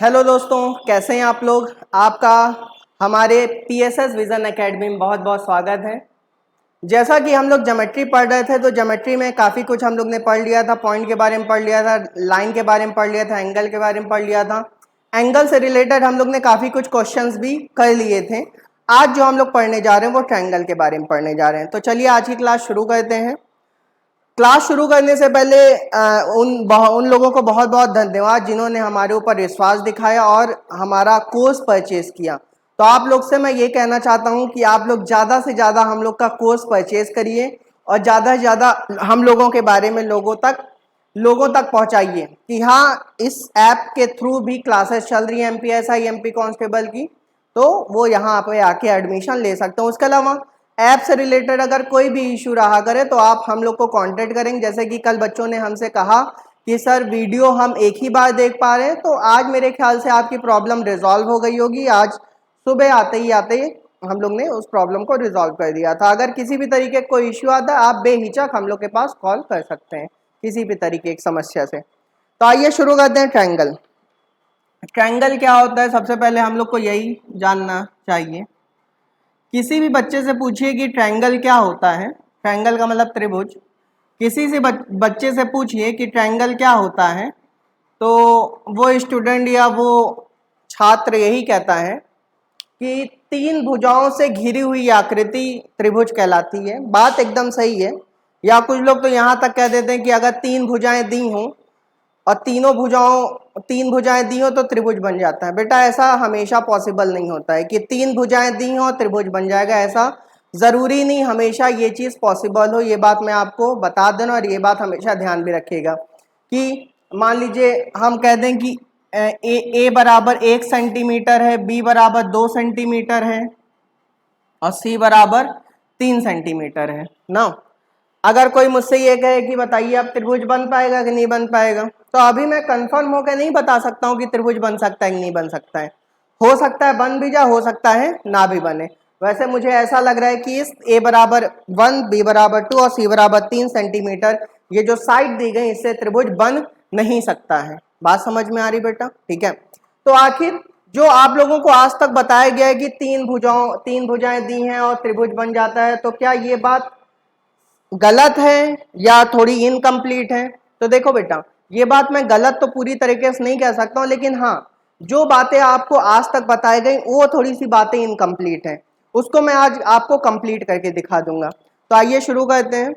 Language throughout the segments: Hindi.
हेलो दोस्तों, कैसे हैं आप लोग। आपका हमारे पीएसएस विजन एकेडमी में बहुत बहुत स्वागत है। जैसा कि हम लोग ज्योमेट्री पढ़ रहे थे, तो ज्योमेट्री में काफ़ी कुछ हम लोग ने पढ़ लिया था। पॉइंट के बारे में पढ़ लिया था, लाइन के बारे में पढ़ लिया था, एंगल के बारे में पढ़ लिया था। एंगल से रिलेटेड हम लोग ने काफ़ी कुछ क्वेश्चंस भी कर लिए थे। आज जो हम लोग पढ़ने जा रहे हैं वो ट्रायंगल के बारे में पढ़ने जा रहे हैं। तो चलिए आज की क्लास शुरू करते हैं। क्लास शुरू करने से पहले उन लोगों को बहुत बहुत धन्यवाद जिन्होंने हमारे ऊपर विश्वास दिखाया और हमारा कोर्स परचेज किया। तो आप लोग से मैं ये कहना चाहता हूँ कि आप लोग ज़्यादा से ज़्यादा हम लोग का कोर्स परचेज करिए और ज़्यादा से ज़्यादा हम लोगों के बारे में लोगों तक पहुँचाइए कि हाँ, इस ऐप के थ्रू भी क्लासेस चल रही है MPSI MP कांस्टेबल की, तो वो यहाँ पे आके एडमिशन ले सकते हैं। उसके अलावा ऐप से रिलेटेड अगर कोई भी इशू रहा करे तो आप हम लोग को कांटेक्ट करेंगे। जैसे कि कल बच्चों ने हमसे कहा कि सर वीडियो हम एक ही बार देख पा रहे हैं, तो आज मेरे ख्याल से आपकी प्रॉब्लम रिजॉल्व हो गई होगी। आज सुबह आते ही हम लोग ने उस प्रॉब्लम को रिजॉल्व कर दिया था। अगर किसी भी तरीके का कोई इश्यू आता है, आप बेहिचक हम लोग के पास कॉल कर सकते हैं किसी भी तरीके की समस्या से। तो आइए शुरू करते हैं। ट्रायंगल ट्रायंगल क्या होता है, सबसे पहले हम लोग को यही जानना चाहिए। किसी भी बच्चे से पूछिए कि ट्रायंगल क्या होता है। ट्रायंगल का मतलब त्रिभुज। किसी से बच्चे से पूछिए कि ट्रायंगल क्या होता है, तो वो स्टूडेंट या वो छात्र यही कहता है कि तीन भुजाओं से घिरी हुई आकृति त्रिभुज कहलाती है। बात एकदम सही है। या कुछ लोग तो यहाँ तक कह देते हैं कि अगर तीन भुजाएं दी हों और तीन भुजाएं दी हो तो त्रिभुज बन जाता है। बेटा ऐसा हमेशा पॉसिबल नहीं होता है कि तीन भुजाएं दी हो त्रिभुज बन जाएगा। ऐसा जरूरी नहीं हमेशा ये चीज पॉसिबल हो। ये बात मैं आपको बता देना और ये बात हमेशा ध्यान भी रखिएगा कि मान लीजिए हम कह दें कि ए बराबर 1 सेंटीमीटर है, बी बराबर 2 सेंटीमीटर है और सी बराबर 3 सेंटीमीटर है ना। अगर कोई मुझसे ये कहे कि बताइए अब त्रिभुज बन पाएगा कि नहीं बन पाएगा, तो अभी मैं कंफर्म होकर नहीं बता सकता हूँ कि त्रिभुज बन सकता है कि नहीं बन सकता है। हो सकता है बन भी जाए, हो सकता है ना भी बने। वैसे मुझे ऐसा लग रहा है कि इस a बराबर 1, b बराबर 2 और c बराबर 3 सेंटीमीटर ये जो साइड दी गई, इससे त्रिभुज बन नहीं सकता है। बात समझ में आ रही बेटा? ठीक है। तो आखिर जो आप लोगों को आज तक बताया गया है कि तीन भुजाएं दी हैं और त्रिभुज बन जाता है, तो क्या ये बात गलत है या थोड़ी इनकम्प्लीट है? तो देखो बेटा, ये बात मैं गलत तो पूरी तरीके से नहीं कह सकता हूँ, लेकिन हाँ, जो बातें आपको आज तक बताई गई वो थोड़ी सी बातें इनकम्प्लीट हैं। उसको मैं आज आपको कंप्लीट करके दिखा दूंगा। तो आइए शुरू करते हैं।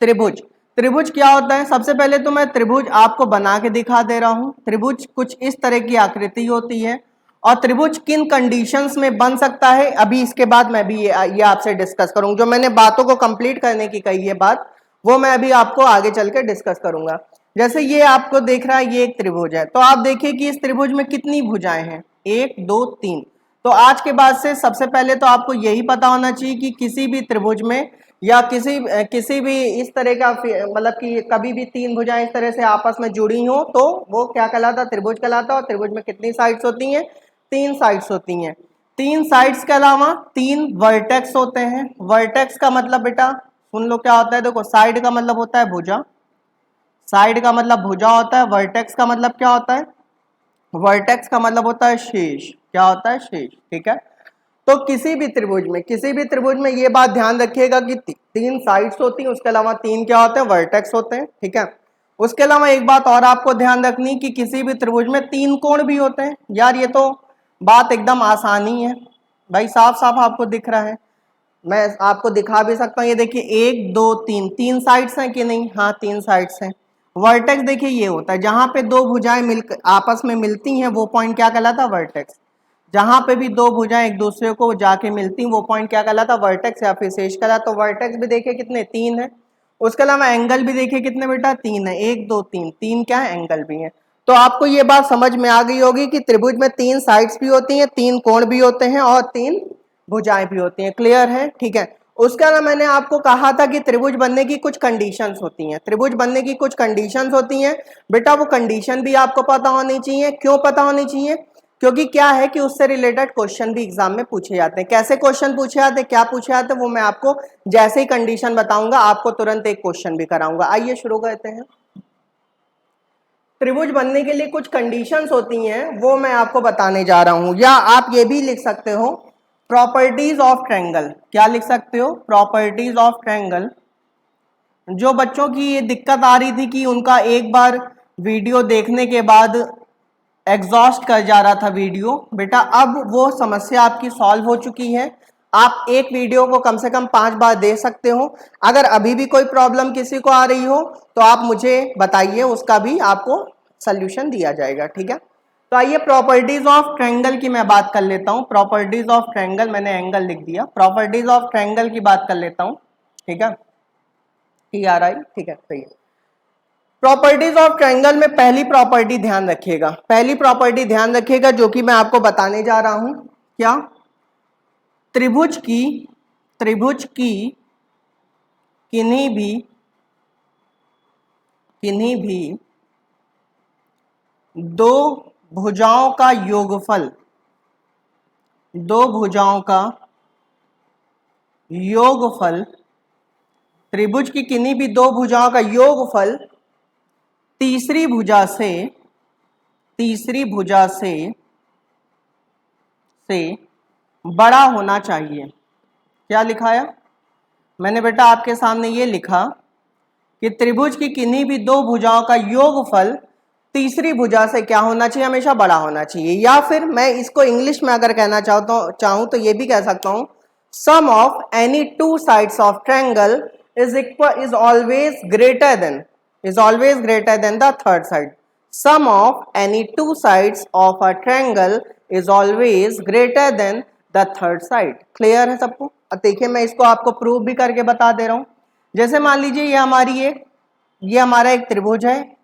त्रिभुज त्रिभुज क्या होता है? सबसे पहले तो मैं त्रिभुज आपको बना के दिखा दे रहा हूँ। त्रिभुज कुछ इस तरह की आकृति होती है और त्रिभुज किन कंडीशंस में बन सकता है, अभी इसके बाद मैं भी ये आपसे डिस्कस करूंगा। जो मैंने बातों को कंप्लीट करने की कही है बात, वो मैं अभी आपको आगे चल के डिस्कस करूंगा। जैसे ये आपको देख रहा है, ये एक त्रिभुज है, तो आप देखिए कि इस त्रिभुज में कितनी भुजाएं हैं, 1 2 3। तो आज के बाद से सबसे पहले तो आपको यही पता होना चाहिए कि किसी भी त्रिभुज में या किसी भी इस तरह का मतलब कि कभी भी तीन भुजाएं इस तरह से आपस में जुड़ी हो तो वो क्या कहलाता? त्रिभुज कहलाता। और त्रिभुज में कितनी साइड्स होती हैं? 3 साइड्स होती हैं। 3 साइड्स के अलावा 3 वर्टेक्स होते हैं। वर्टेक्स का मतलब बेटा सुन लो क्या होता है। देखो, साइड का मतलब होता है भुजा, साइड का मतलब भुजा होता है। वर्टेक्स का मतलब क्या होता है? वर्टेक्स का मतलब होता है शीर्ष। क्या होता है? शीर्ष। ठीक है। तो किसी भी त्रिभुज में ये बात ध्यान रखिएगा कि 3 साइड्स होती हैं, उसके अलावा 3 क्या होते हैं? वर्टेक्स होते हैं। ठीक है। उसके अलावा एक बात और आपको ध्यान रखनी कि किसी भी त्रिभुज में 3 कोण भी होते हैं। यार ये तो बात एकदम आसान ही है भाई, साफ साफ आपको दिख रहा है। मैं आपको दिखा भी सकता हूँ। ये देखिए 1 2 3, 3 साइड्स हैं कि नहीं? हाँ, 3 साइड्स हैं। वर्टेक्स देखिए ये होता है जहां पे दो भुजाएं आपस में मिलती हैं, वो पॉइंट क्या कहलाता? वर्टेक्स। जहां पे भी दो भुजाएं एक दूसरे को जाके मिलती हैं, वो पॉइंट क्या कहलाता? वर्टेक्स या फिर शेष कहलाता। तो वर्टेक्स भी देखिए कितने? 3 है। उसके अलावा एंगल भी देखिए कितने बेटा? 3 है। 1 2 3, 3 क्या है? एंगल भी है। तो आपको ये बात समझ में आ गई होगी कि त्रिभुज में 3 साइड्स भी होती हैं, 3 कोण भी होते हैं और 3 भुजाएं भी होती हैं। क्लियर है? ठीक है। उसके अलावा मैंने आपको कहा था कि त्रिभुज बनने की कुछ कंडीशंस होती हैं। त्रिभुज बनने की कुछ कंडीशंस होती हैं बेटा, वो कंडीशन भी आपको पता होनी चाहिए। क्यों पता होनी चाहिए? क्योंकि क्या है कि उससे रिलेटेड क्वेश्चन भी एग्जाम में पूछे जाते हैं। कैसे क्वेश्चन पूछे जाते हैं, क्या पूछे जाते हैं, वो मैं आपको जैसे ही कंडीशन बताऊंगा आपको तुरंत एक क्वेश्चन भी कराऊंगा। आइए शुरू करते हैं। त्रिभुज बनने के लिए कुछ कंडीशंस होती हैं, वो मैं आपको बताने जा रहा हूं। या आप ये भी लिख सकते हो प्रॉपर्टीज ऑफ ट्रायंगल। क्या लिख सकते हो? Properties of triangle. जो बच्चों की ये दिक्कत आ रही थी कि उनका एक बार वीडियो देखने के बाद एग्जॉस्ट कर जा रहा था वीडियो, बेटा अब वो समस्या आपकी सॉल्व हो चुकी है। आप एक वीडियो को कम से कम 5 बार देख सकते हो। अगर अभी भी कोई प्रॉब्लम किसी को आ रही हो तो आप मुझे बताइए, उसका भी आपको सल्यूशन दिया जाएगा। ठीक है, तो आइए प्रॉपर्टीज ऑफ ट्रायंगल की मैं बात कर लेता हूं। प्रॉपर्टीज ऑफ ट्रायंगल, मैंने एंगल लिख दिया, प्रॉपर्टीज ऑफ ट्रायंगल की बात कर लेता हूं। ठीक है, TRI, ठीक है, सही है। प्रॉपर्टीज ऑफ ट्रायंगल में पहली प्रॉपर्टी ध्यान रखिएगा, पहली प्रॉपर्टी ध्यान रखिएगा जो कि मैं आपको बताने जा रहा हूं। क्या? त्रिभुज की किन्हीं भी दो भुजाओं का योगफल, दो भुजाओं का योगफल, त्रिभुज की किन्हीं भी दो भुजाओं का योगफल तीसरी भुजा से बड़ा होना चाहिए। क्या लिखाया मैंने बेटा? आपके सामने ये लिखा कि त्रिभुज की किन्हीं भी दो भुजाओं का योगफल तीसरी भुजा से क्या होना चाहिए? हमेशा बड़ा होना चाहिए। या फिर मैं इसको इंग्लिश में अगर कहना चाहूं तो ये भी कह सकता हूं, sum of any two sides of triangle is always greater than the third side. Sum of any two sides of a triangle is always greater than the third side. Clear है सबको? अब देखिए मैं इसको आपको प्रूव भी करके बता दे रहा हूं। जैसे मान लीजिए ये हमारा एक त्रिभुज है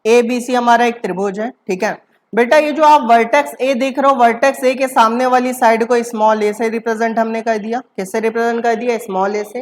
ABC हमारा एक त्रिभुज है। ठीक है बेटा, ये जो आप वर्टेक्स A देख रहे हो, वर्टेक्स A के सामने वाली साइड को स्मॉल a से रिप्रेजेंट हमने कर दिया। किससे रिप्रेजेंट कर दिया? स्मॉल a से।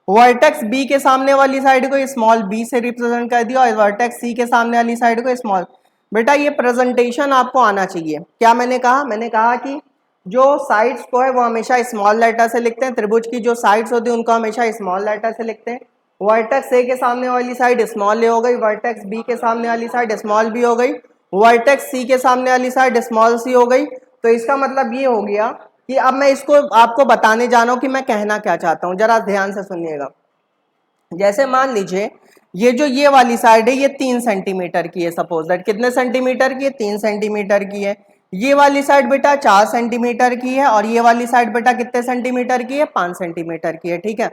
वर्टेक्स B के सामने वाली साइड को स्मॉल b से रिप्रेजेंट कर दिया और वर्टेक्स C के सामने वाली साइड को स्मॉल। बेटा ये प्रेजेंटेशन आपको आना चाहिए। क्या मैंने कहा कि जो साइड्स को है वो हमेशा स्मॉल लेटर से लिखते हैं। त्रिभुज की जो साइड्स होती है उनको हमेशा स्मॉल लेटर से लिखते हैं। वर्टेक्स A के सामने वाली साइड स्मॉल a हो गई, वर्टेक्स B के सामने वाली साइड स्मॉल b हो गई, वर्टेक्स C के सामने वाली साइड स्मॉल c हो गई। तो इसका मतलब ये हो गया कि अब मैं इसको आपको बताने जा रहा हूं कि मैं कहना क्या चाहता हूं। जरा ध्यान से सुनिएगा। जैसे मान लीजिए ये वाली साइड है, ये 3 सेंटीमीटर की है। सपोज दैट कितने सेंटीमीटर की है? 3 सेंटीमीटर की है। ये वाली साइड बेटा 4 सेंटीमीटर की है और ये वाली साइड बेटा कितने सेंटीमीटर की है? 5 सेंटीमीटर की है। ठीक है,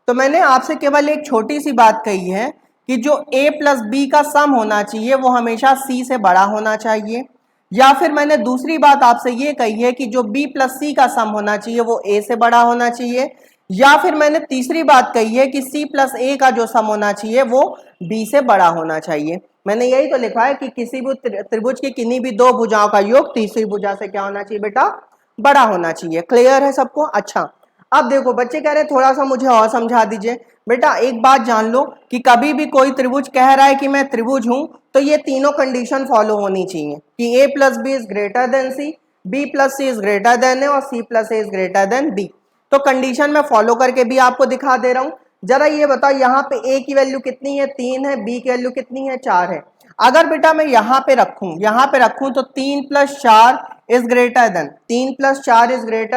तो मैंने आपसे केवल एक छोटी सी बात कही है कि जो a प्लस बी का सम होना चाहिए वो हमेशा c से बड़ा होना चाहिए। या फिर मैंने दूसरी बात आपसे ये कही है कि जो b प्लस सी का सम होना चाहिए वो a से बड़ा होना चाहिए। या फिर मैंने तीसरी बात कही है कि c प्लस a का जो सम होना चाहिए वो b से बड़ा होना चाहिए। मैंने यही तो लिखा है कि किसी भी त्रिभुज की किन्हीं भी दो भुजाओं का योग तीसरी भुजा से क्या होना चाहिए बेटा? बड़ा होना चाहिए। क्लियर है सबको? अच्छा, अब देखो बच्चे कह रहे हैं थोड़ा सा मुझे और समझा दीजिए। बेटा एक बात जान लो कि कभी भी कोई त्रिभुज कह रहा है कि मैं त्रिभुज हूं तो ये तीनों कंडीशन फॉलो होनी चाहिए कि a plus B is greater than C, b plus C is greater than A और c plus A is greater than B. तो कंडीशन में फॉलो करके भी आपको दिखा दे रहा हूं। जरा ये बताओ यहाँ पे a की वैल्यू कितनी है? 3 है। b की वैल्यू कितनी है? 4 है। अगर बेटा मैं यहाँ पे रखूं तो 3 plus 4 is greater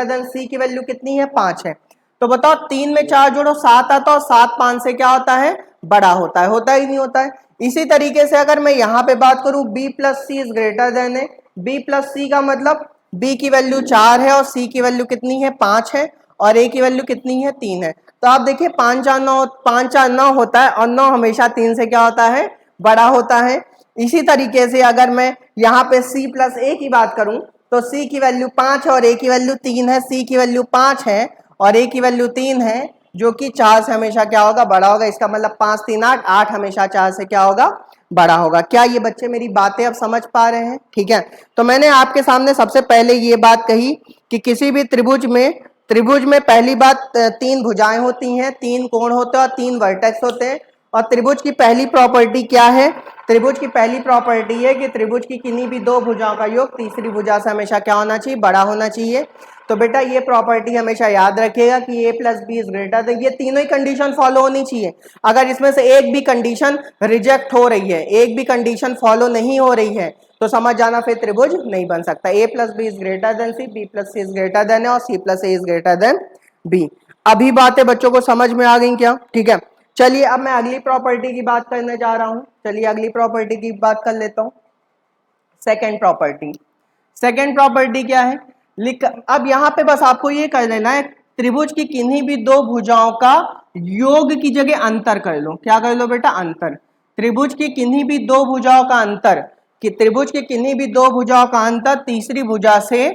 then c की वैल्यू कितनी है? 5 है। तो बताओ 3 में 4 जोड़ो 7 आता है और 7 5 से क्या होता है? बड़ा होता है। होता ही नहीं होता है। इसी तरीके से अगर मैं यहाँ पे बात करूं b plus C is greater than A, b plus C का मतलब b की वैल्यू 4 है और c की वैल्यू कितनी है? 5 है और a की वैल्यू कितनी है? 3 है। तो आप देखिए 5 4 9 होता है और 9 हमेशा 3 से क्या होता है? बड़ा होता है। इसी तरीके से अगर मैं यहाँ पे c प्लस a की बात करूं तो c की वैल्यू 5 है और a की वैल्यू 3 है। c की वैल्यू 5 है और a की वैल्यू 3 है जो कि 4 से हमेशा क्या होगा? बड़ा होगा। इसका मतलब 5 3 8, 8 हमेशा 4 से क्या होगा? बड़ा होगा। क्या ये बच्चे मेरी बातें अब समझ पा रहे हैं? ठीक है, तो मैंने आपके सामने सबसे पहले ये बात कही कि किसी भी त्रिभुज में पहली बात 3 भुजाएं होती हैं, 3 कोण होते हैं और 3 वर्टेक्स होते हैं और त्रिभुज की पहली प्रॉपर्टी क्या है? त्रिभुज की पहली प्रॉपर्टी है कि त्रिभुज की किन्हीं भी दो भुजाओं का योग तीसरी भुजा से हमेशा क्या होना चाहिए? बड़ा होना चाहिए। तो बेटा ये प्रॉपर्टी हमेशा याद रखिएगा कि a plus B is greater than, ये तीनों ही कंडीशन फॉलो होनी चाहिए। अगर इसमें से एक भी कंडीशन रिजेक्ट हो रही है, एक भी कंडीशन फॉलो नहीं हो रही है, तो समझ जाना फिर त्रिभुज नहीं बन सकता। a plus B is greater than c, b plus C is greater than है और c plus A is greater than b. अभी बातें बच्चों को समझ में आ गई क्या? ठीक है, चलिए अब मैं अगली प्रॉपर्टी की बात करने जा रहा हूं। चलिए अगली प्रॉपर्टी की बात कर लेता हूं। सेकेंड प्रॉपर्टी, सेकेंड प्रॉपर्टी क्या है? लिख, अब यहां पे बस आपको ये कर लेना है, त्रिभुज की किन्हीं भी दो भुजाओं का योग की जगह अंतर कर लो। क्या कर लो बेटा? अंतर। त्रिभुज की किन्हीं भी दो भुजाओं का अंतर, कि त्रिभुज की किन्हीं भी दो भुजाओं का अंतर तीसरी भुजा से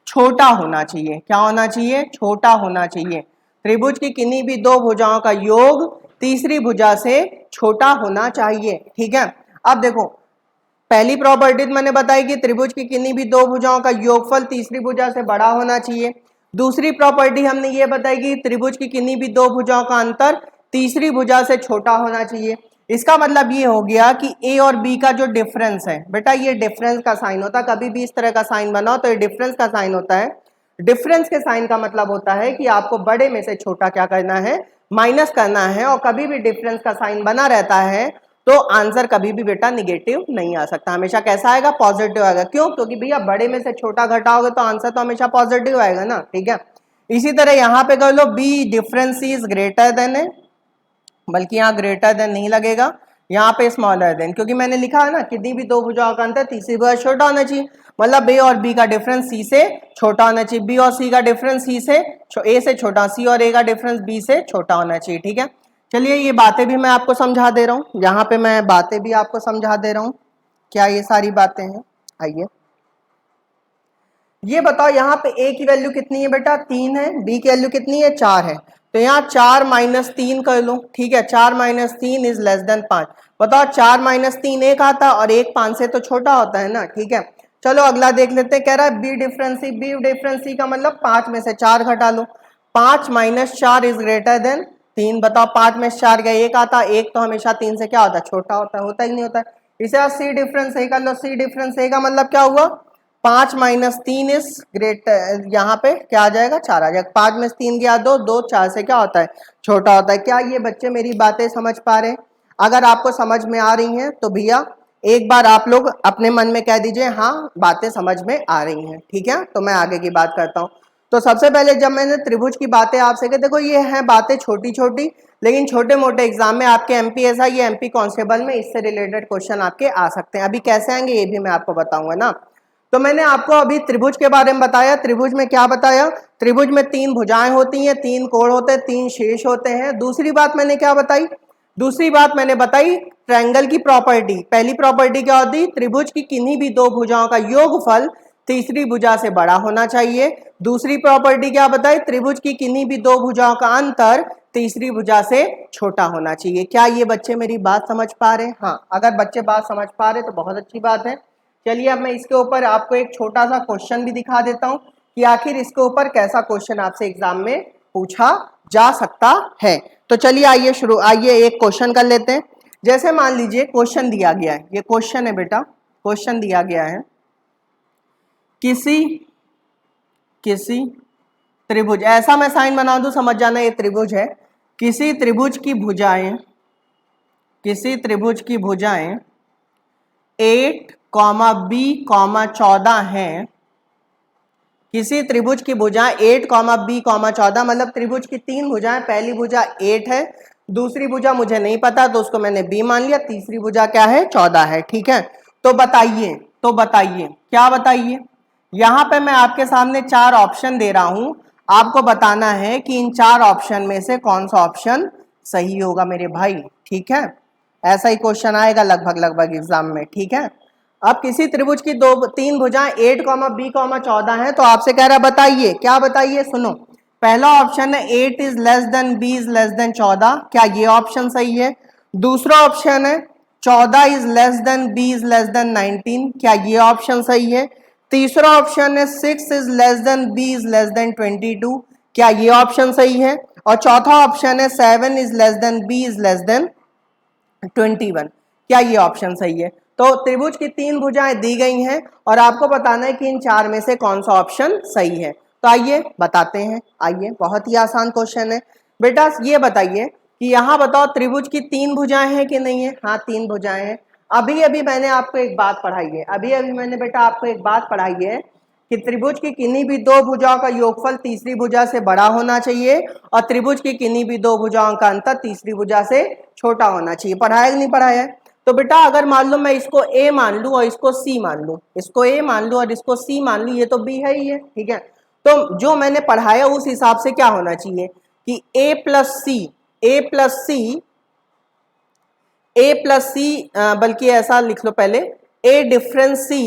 छोटा होना चाहिए। क्या होना चाहिए? छोटा होना चाहिए। त्रिभुज की किन्हीं भी दो भुजाओं का योग तीसरी भुजा से छोटा होना चाहिए। ठीक है, अब देखो पहली प्रॉपर्टी मैंने बताई कि त्रिभुज की किन्हीं भी दो भुजाओं का योगफल तीसरी भुजा से बड़ा होना चाहिए। दूसरी प्रॉपर्टी हमने ये बताई कि त्रिभुज की किन्हीं भी दो भुजाओं का अंतर तीसरी भुजा से छोटा होना चाहिए। इसका मतलब ये हो गया कि ए और बी का जो डिफरेंस है बेटा, ये डिफरेंस का साइन होता है। कभी भी इस तरह का साइन बनाओ तो ये डिफरेंस का साइन होता है। डिफरेंस के साइन का मतलब होता है कि आपको बड़े में से छोटा क्या करना है? माइनस करना है। और कभी भी डिफरेंस का साइन बना रहता है तो आंसर कभी भी बेटा निगेटिव नहीं आ सकता, हमेशा कैसा आएगा? पॉजिटिव आएगा। क्यों? क्योंकि भैया बड़े में से छोटा घटाओगे तो आंसर तो हमेशा पॉजिटिव आएगा ना। ठीक है, इसी तरह यहां पे कर लो B difference is greater than है, बल्कि यहाँ ग्रेटर देन नहीं लगेगा, यहाँ पे स्मॉलर देन, क्योंकि मैंने लिखा है ना कितनी भी दो भुजाओं का अंतर तीसरी भुजा छोटा होना चाहिए। मतलब ए और बी का डिफरेंस सी से छोटा होना चाहिए, बी और सी का डिफरेंस सी से ए से छोटा, सी और ए का डिफरेंस बी से छोटा होना चाहिए। ठीक है, चलिए ये बातें भी मैं आपको समझा दे रहा हूँ, यहाँ पे मैं बातें भी आपको समझा दे रहा हूँ। क्या ये सारी बातें हैं? आइए ये बताओ, यहाँ पे a की वैल्यू कितनी है बेटा? 3 है। b की वैल्यू कितनी है? 4 है। तो यहाँ 4 माइनस 3 कर लो। ठीक है, 4 माइनस 3 इज लेस देन 5। बताओ 4 माइनस 3 1 आता और 1 5 से तो छोटा होता है ना। ठीक है, चलो अगला देख लेते हैं। कह रहा है बी डिफरेंस सी, बी डिफरेंस सी का मतलब 5 में से 4 घटा लो। 5 माइनस 4 इज ग्रेटर देन 3। बताओ 5 में 4 गया 1 आता, 1 तो हमेशा 3 से क्या होता है? छोटा होता ही नहीं होता है। इसे सी डिफरेंस ए कर लो। सी डिफरेंस ए का मतलब क्या हुआ? 5 माइनस 3 इज ग्रेटर, यहाँ पे क्या आ जाएगा? 4 आ जाएगा। 5 में 3 गया 2, 2 4 से क्या होता है? छोटा होता है। क्या ये बच्चे मेरी बातें समझ पा रहे हैं? अगर आपको समझ में आ रही हैं तो भैया एक बार आप लोग अपने मन में कह दीजिए हाँ बातें समझ में आ रही हैं। ठीक है, तो मैं आगे की बात करता हूँ। तो सबसे पहले जब मैंने त्रिभुज की बातें आपसे की, देखो ये है बातें छोटी छोटी, लेकिन छोटे मोटे एग्जाम में आपके एमपीएसआई या एमपी कांस्टेबल में इससे रिलेटेड क्वेश्चन आपके आ सकते हैं। अभी कैसे आएंगे ये भी मैं आपको बताऊंगा ना। तो मैंने आपको अभी त्रिभुज के बारे में बताया। त्रिभुज में क्या बताया? त्रिभुज में 3 भुजाएं होती हैं, 3 कोण होते हैं, 3 शीर्ष होते हैं। दूसरी बात मैंने क्या बताई? दूसरी बात मैंने बताई ट्रायंगल की प्रॉपर्टी। पहली प्रॉपर्टी क्या होती? त्रिभुज की किन्हीं भी दो भुजाओं का योगफल तीसरी भुजा से बड़ा होना चाहिए। दूसरी प्रॉपर्टी क्या बताई? त्रिभुज की किन्हीं भी दो भुजाओं का अंतर तीसरी भुजा से छोटा होना चाहिए। क्या ये बच्चे मेरी बात समझ पा रहे हैं? हाँ, अगर बच्चे बात समझ पा रहे तो बहुत अच्छी बात है। चलिए अब मैं इसके ऊपर आपको एक छोटा सा क्वेश्चन भी दिखा देता हूं कि आखिर इसके ऊपर कैसा क्वेश्चन आपसे एग्जाम में पूछा जा सकता है। तो चलिए आइए एक क्वेश्चन कर लेते हैं। जैसे मान लीजिए क्वेश्चन दिया गया है, ये क्वेश्चन है बेटा, क्वेश्चन दिया गया है किसी त्रिभुज, ऐसा मैं साइन बना दूं समझ जाना ये त्रिभुज है। किसी त्रिभुज की भुजाएं 8, b, 14 हैं। किसी त्रिभुज की भुजाएं 8, b, 14, मतलब त्रिभुज की 3 भुजाएं, पहली भुजा 8 है, दूसरी भुजा मुझे नहीं पता तो उसको मैंने b मान लिया, तीसरी भुजा क्या है? 14 है। ठीक है, तो बताइए क्या बताइए? यहां पे मैं आपके सामने 4 ऑप्शन दे रहा हूं, आपको बताना है कि इन 4 ऑप्शन में से कौन सा ऑप्शन सही होगा मेरे भाई। ठीक है, ऐसा ही क्वेश्चन आएगा लगभग एग्जाम में। ठीक है, अब किसी त्रिभुज की 3 भुजाएं 8, b, 14 है, तो आपसे कह रहा है बताइए। क्या बताइए? सुनो, पहला ऑप्शन है 8 is less then b is less then 14, क्या ये ऑप्शन सही है? दूसरा ऑप्शन है 14 is less then b is less then 19, क्या ये ऑप्शन सही है? तीसरा ऑप्शन है 6 is less then b is less then 22, क्या ये ऑप्शन सही है? और चौथा ऑप्शन है 7 is less then b is less then 21। क्या ये ऑप्शन सही है? तो त्रिभुज की 3 भुजाएं दी गई हैं और आपको बताना है कि इन 4 में से कौन सा ऑप्शन सही है। तो आइए बताते हैं। आइए, बहुत ही आसान क्वेश्चन है बेटा। ये बताइए कि यहाँ बताओ त्रिभुज की 3 भुजाएं हैं कि नहीं है? हाँ, 3 भुजाएं हैं। अभी अभी मैंने आपको एक बात पढ़ाई है, अभी अभी मैंने बेटा आपको एक बात पढ़ाई है कि त्रिभुज की किन्हीं भी 2 भुजाओं का योगफल तीसरी भुजा से बड़ा होना चाहिए और त्रिभुज की किन्हीं भी 2 भुजाओं का अंतर तीसरी भुजा से छोटा होना चाहिए। पढ़ाया कि नहीं पढ़ाया है? तो बेटा अगर मान लो मैं इसको A मान लूं और इसको C मान लूं, इसको A मान लूं और इसको C मान लूं, ये तो B है ही है, ठीक है। तो जो मैंने पढ़ाया उस हिसाब से क्या होना चाहिए कि A प्लस सी, बल्कि ऐसा लिख लो पहले, A difference C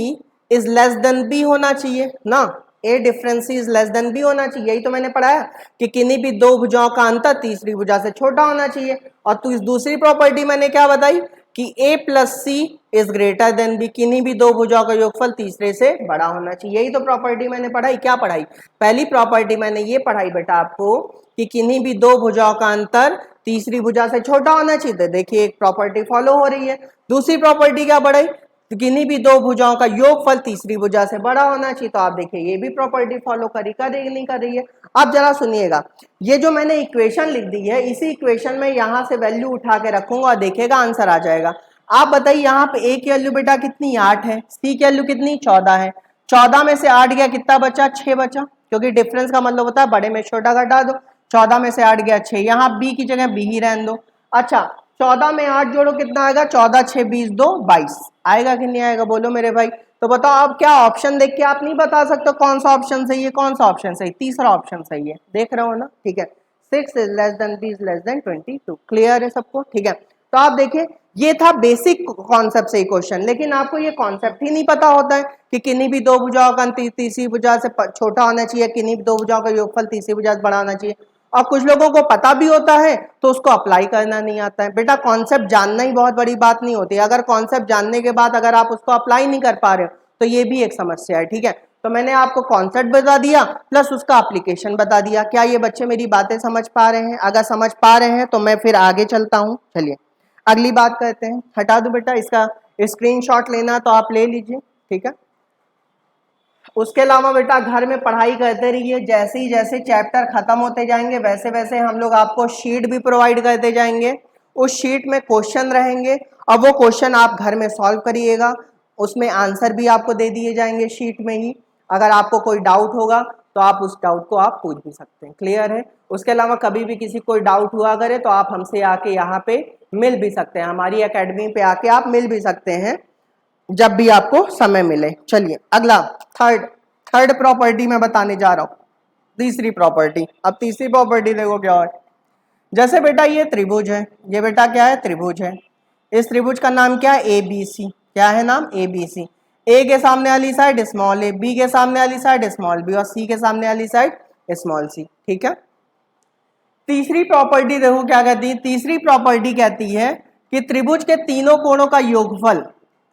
is less then B होना चाहिए ना। A difference C is less then B होना चाहिए। यही तो मैंने पढ़ाया कि किन्हीं भी 2 भुजाओं का अंतर तीसरी भुजा से छोटा होना चाहिए। और तो इस दूसरी प्रॉपर्टी मैंने क्या बताई कि A plus C is greater then B, किन्हीं भी 2 भुजाओं का योगफल तीसरे से बड़ा होना चाहिए। यही तो प्रॉपर्टी मैंने पढ़ाई। क्या पढ़ाई? पहली प्रॉपर्टी मैंने ये पढ़ाई बेटा आपको कि किन्हीं भी 2 भुजाओं का अंतर तीसरी भुजा से छोटा होना चाहिए। तो देखिए एक प्रॉपर्टी फॉलो हो रही है। दूसरी प्रॉपर्टी क्या पढ़ाई? तो किन्हीं भी 2 भुजाओं का योगफल तीसरी भुजा से बड़ा होना चाहिए। तो आप देखिए ये भी प्रॉपर्टी फॉलो कर रही नहीं कर रही है। अब जरा सुनिएगा, ये जो मैंने इक्वेशन लिख दी है, इसी इक्वेशन में यहां से वैल्यू उठा के रखूंगा और देखिएगा आंसर आ जाएगा। आप बताइए यहाँ पे A की वैल्यू बेटा कितनी? 8 है। C की वैल्यू कितनी? 14 है। 14 में से 8 गया, कितना बचा? 6 बचा, क्योंकि डिफरेंस का मतलब होता है बड़े में छोटा घटा दो। 14 में से 8 गया 6, यहाँ B की जगह B ही रहने दो। अच्छा, 14 में 8 जोड़ो, कितना आएगा? 14 6 20 2 22 आएगा कि नहीं आएगा? बोलो मेरे भाई। तो बताओ आप क्या ऑप्शन देख के आप नहीं बता सकते कौन सा ऑप्शन सही है, कौन सा ऑप्शन सही? तीसरा ऑप्शन सही है, देख रहे हो ना, ठीक है। 6 is less then B is less then 22। Clear है सबको? ठीक है। तो आप देखिए ये था बेसिक कॉन्सेप्ट से क्वेश्चन, लेकिन आपको ये कॉन्सेप्ट ही नहीं पता होता है कि किन्हीं भी 2 भुजाओं का तीसरी भुजा से छोटा होना चाहिए, किन्हीं भी 2 भुजाओं का योगफल तीसरी भुजा से बड़ा होना चाहिए। और कुछ लोगों को पता भी होता है तो उसको अप्लाई करना नहीं आता है। बेटा कॉन्सेप्ट जानना ही बहुत बड़ी बात नहीं होती। अगर कॉन्सेप्ट जानने के बाद अगर आप उसको अप्लाई नहीं कर पा रहे हो तो ये भी एक समस्या है, ठीक है। तो मैंने आपको कॉन्सेप्ट बता दिया प्लस उसका एप्लीकेशन बता दिया। क्या ये बच्चे मेरी बातें समझ पा रहे हैं? अगर समझ पा रहे हैं तो मैं फिर आगे चलता हूँ। चलिए अगली बात करते हैं। हटा दो बेटा, इसका स्क्रीनशॉट लेना तो आप ले लीजिए, ठीक है। उसके अलावा बेटा घर में पढ़ाई करते रहिए। जैसे ही जैसे चैप्टर खत्म होते जाएंगे वैसे वैसे हम लोग आपको शीट भी प्रोवाइड करते जाएंगे। उस शीट में क्वेश्चन रहेंगे और वो क्वेश्चन आप घर में सॉल्व करिएगा। उसमें आंसर भी आपको दे दिए जाएंगे शीट में ही। अगर आपको कोई डाउट होगा तो आप उस डाउट को आप पूछ भी सकते हैं। क्लियर है? उसके अलावा कभी भी किसी कोई डाउट हुआ करे तो आप हमसे आके यहाँ पे मिल भी सकते हैं, हमारी एकेडमी पे आके आप मिल भी सकते हैं जब भी आपको समय मिले। चलिए अगला थर्ड प्रॉपर्टी मैं बताने जा रहा हूं। तीसरी प्रॉपर्टी। अब तीसरी प्रॉपर्टी देखो क्या है। जैसे बेटा ये त्रिभुज है, ये बेटा क्या है? त्रिभुज है। इस त्रिभुज का नाम क्या है? ABC। क्या है नाम? ABC। A के सामने वाली साइड स्मॉल a, B के सामने वाली साइड स्मॉल b और C के सामने वाली साइड स्मॉल c, ठीक है। तीसरी प्रॉपर्टी देखो क्या कहती है। तीसरी प्रॉपर्टी कहती है कि त्रिभुज के तीनों कोणों का योगफल,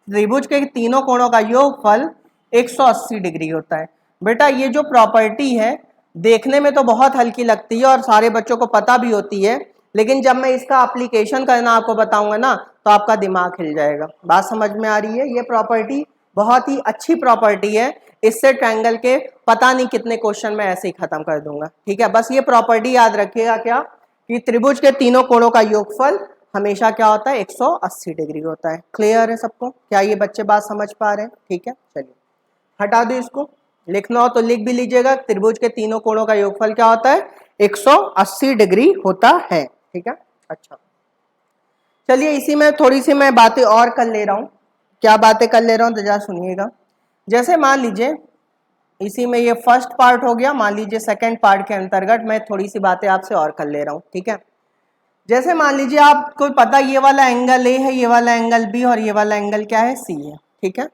त्रिभुज के तीनों कोणों का योगफल 180 डिग्री होता है। बेटा ये जो प्रॉपर्टी है देखने में तो बहुत हल्की लगती है और सारे बच्चों को पता भी होती है, लेकिन जब मैं इसका एप्लीकेशन करना आपको बताऊंगा ना तो आपका दिमाग हिल जाएगा। बात समझ में आ रही है? ये प्रॉपर्टी बहुत ही अच्छी प्रॉपर्टी है। इससे ट्रायंगल के पता नहीं कितने क्वेश्चन में ऐसे ही खत्म कर दूंगा, ठीक है। बस ये प्रॉपर्टी याद रखिएगा क्या कि त्रिभुज के तीनों कोणों का योगफल हमेशा क्या होता है? 180 डिग्री होता है। क्लियर है सबको? क्या ये बच्चे बात समझ पा रहे हैं? ठीक है, चलिए हटा दो इसको। लिखना हो तो लिख भी लीजिएगा, त्रिभुज के तीनों कोणों का योगफल क्या होता है? 180 डिग्री होता है, ठीक है। अच्छा चलिए इसी में थोड़ी सी मैं बातें और कर ले रहा हूं। क्या बातें कर ले रहा हूं तो जरा सुनिएगा। जैसे मान लीजिए इसी में ये फर्स्ट पार्ट हो गया, मान लीजिए सेकंड पार्ट के अंतर्गत मैं थोड़ी सी बातें आपसे और कर ले रहा हूं, ठीक है। जैसे मान लीजिए आपको पता ये वाला एंगल ए है, ये वाला एंगल बी और ये वाला एंगल क्या है? सी है, ठीक है।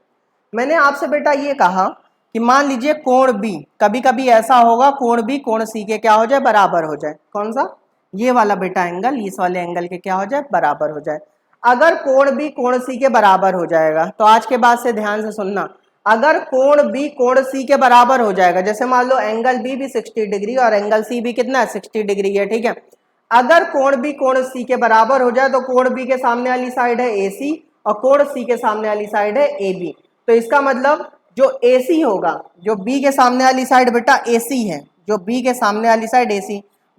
मैंने आपसे बेटा ये कहा कि मान लीजिए कोण बी, कभी कभी ऐसा होगा कोण बी कोण सी के क्या हो जाए? बराबर हो जाए। कौन सा? ये वाला बेटा एंगल इस वाले एंगल के क्या हो जाए? बराबर हो जाए। अगर कोण बी कोण सी के बराबर हो जाएगा तो आज के बाद से ध्यान से सुनना, अगर कोण बी कोण सी के बराबर हो जाएगा, जैसे मान लो एंगल बी भी 60 डिग्री और एंगल सी भी कितना है? 60 डिग्री है, ठीक है। अगर कोण बी कोण सी के बराबर हो जाए तो कोण बी के सामने वाली साइड है ए सी और कोण सी के सामने वाली साइड है ए बी। तो इसका मतलब जो ए सी होगा, जो बी के सामने वाली साइड बेटा ए सी है, जो बी के सामने वाली साइड ए सी।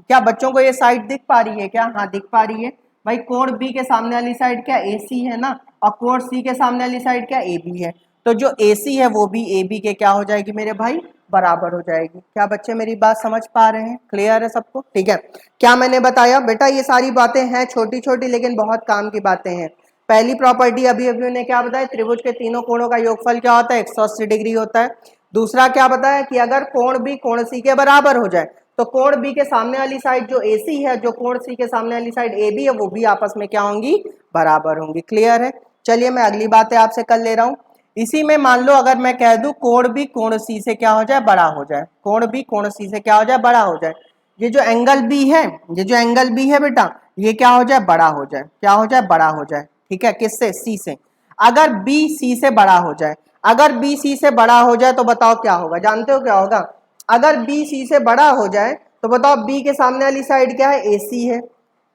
क्या बच्चों को ये साइड दिख पा रही है क्या? हाँ दिख पा रही है भाई। कोण बी के सामने वाली साइड क्या ए सी है ना, और कोण सी के सामने वाली साइड क्या ए बी है। तो जो ए सी है वो भी ए बी के क्या हो जाएगी मेरे भाई? बराबर हो जाएगी। क्या बच्चे मेरी बात समझ पा रहे हैं? क्लियर है सबको? ठीक है। क्या मैंने बताया बेटा? ये सारी बातें हैं छोटी छोटी लेकिन बहुत काम की बातें हैं। पहली प्रॉपर्टी अभी अभी उन्हें क्या बताया? त्रिभुज के तीनों कोणों का योगफल क्या होता है? 180 डिग्री होता है। दूसरा क्या बताया कि अगर कोण बी कोण सी के बराबर हो जाए तो कोण बी के सामने वाली साइड जो ए सी है, जो कोण सी के सामने वाली साइड ए बी है, वो भी आपस में क्या होंगी? बराबर होंगी। क्लियर है? चलिए मैं अगली बातें आपसे कर ले रहा हूं। इसी में मान लो अगर मैं कह दूं कोण बी कोण सी से क्या हो जाए? बड़ा हो जाए। कोण बी कोण सी से क्या हो जाए? बड़ा हो जाए। ये जो एंगल बी है, ये जो एंगल बी है बेटा, ये क्या हो जाए? बड़ा हो जाए। क्या हो जाए? बड़ा हो जाए। ठीक है। किससे? सी से। अगर बी सी से बड़ा हो जाए, अगर बी सी से बड़ा हो जाए तो बताओ क्या होगा? जानते हो क्या होगा? अगर बी सी से बड़ा हो जाए तो बताओ बी के सामने वाली साइड क्या है? ए सी है।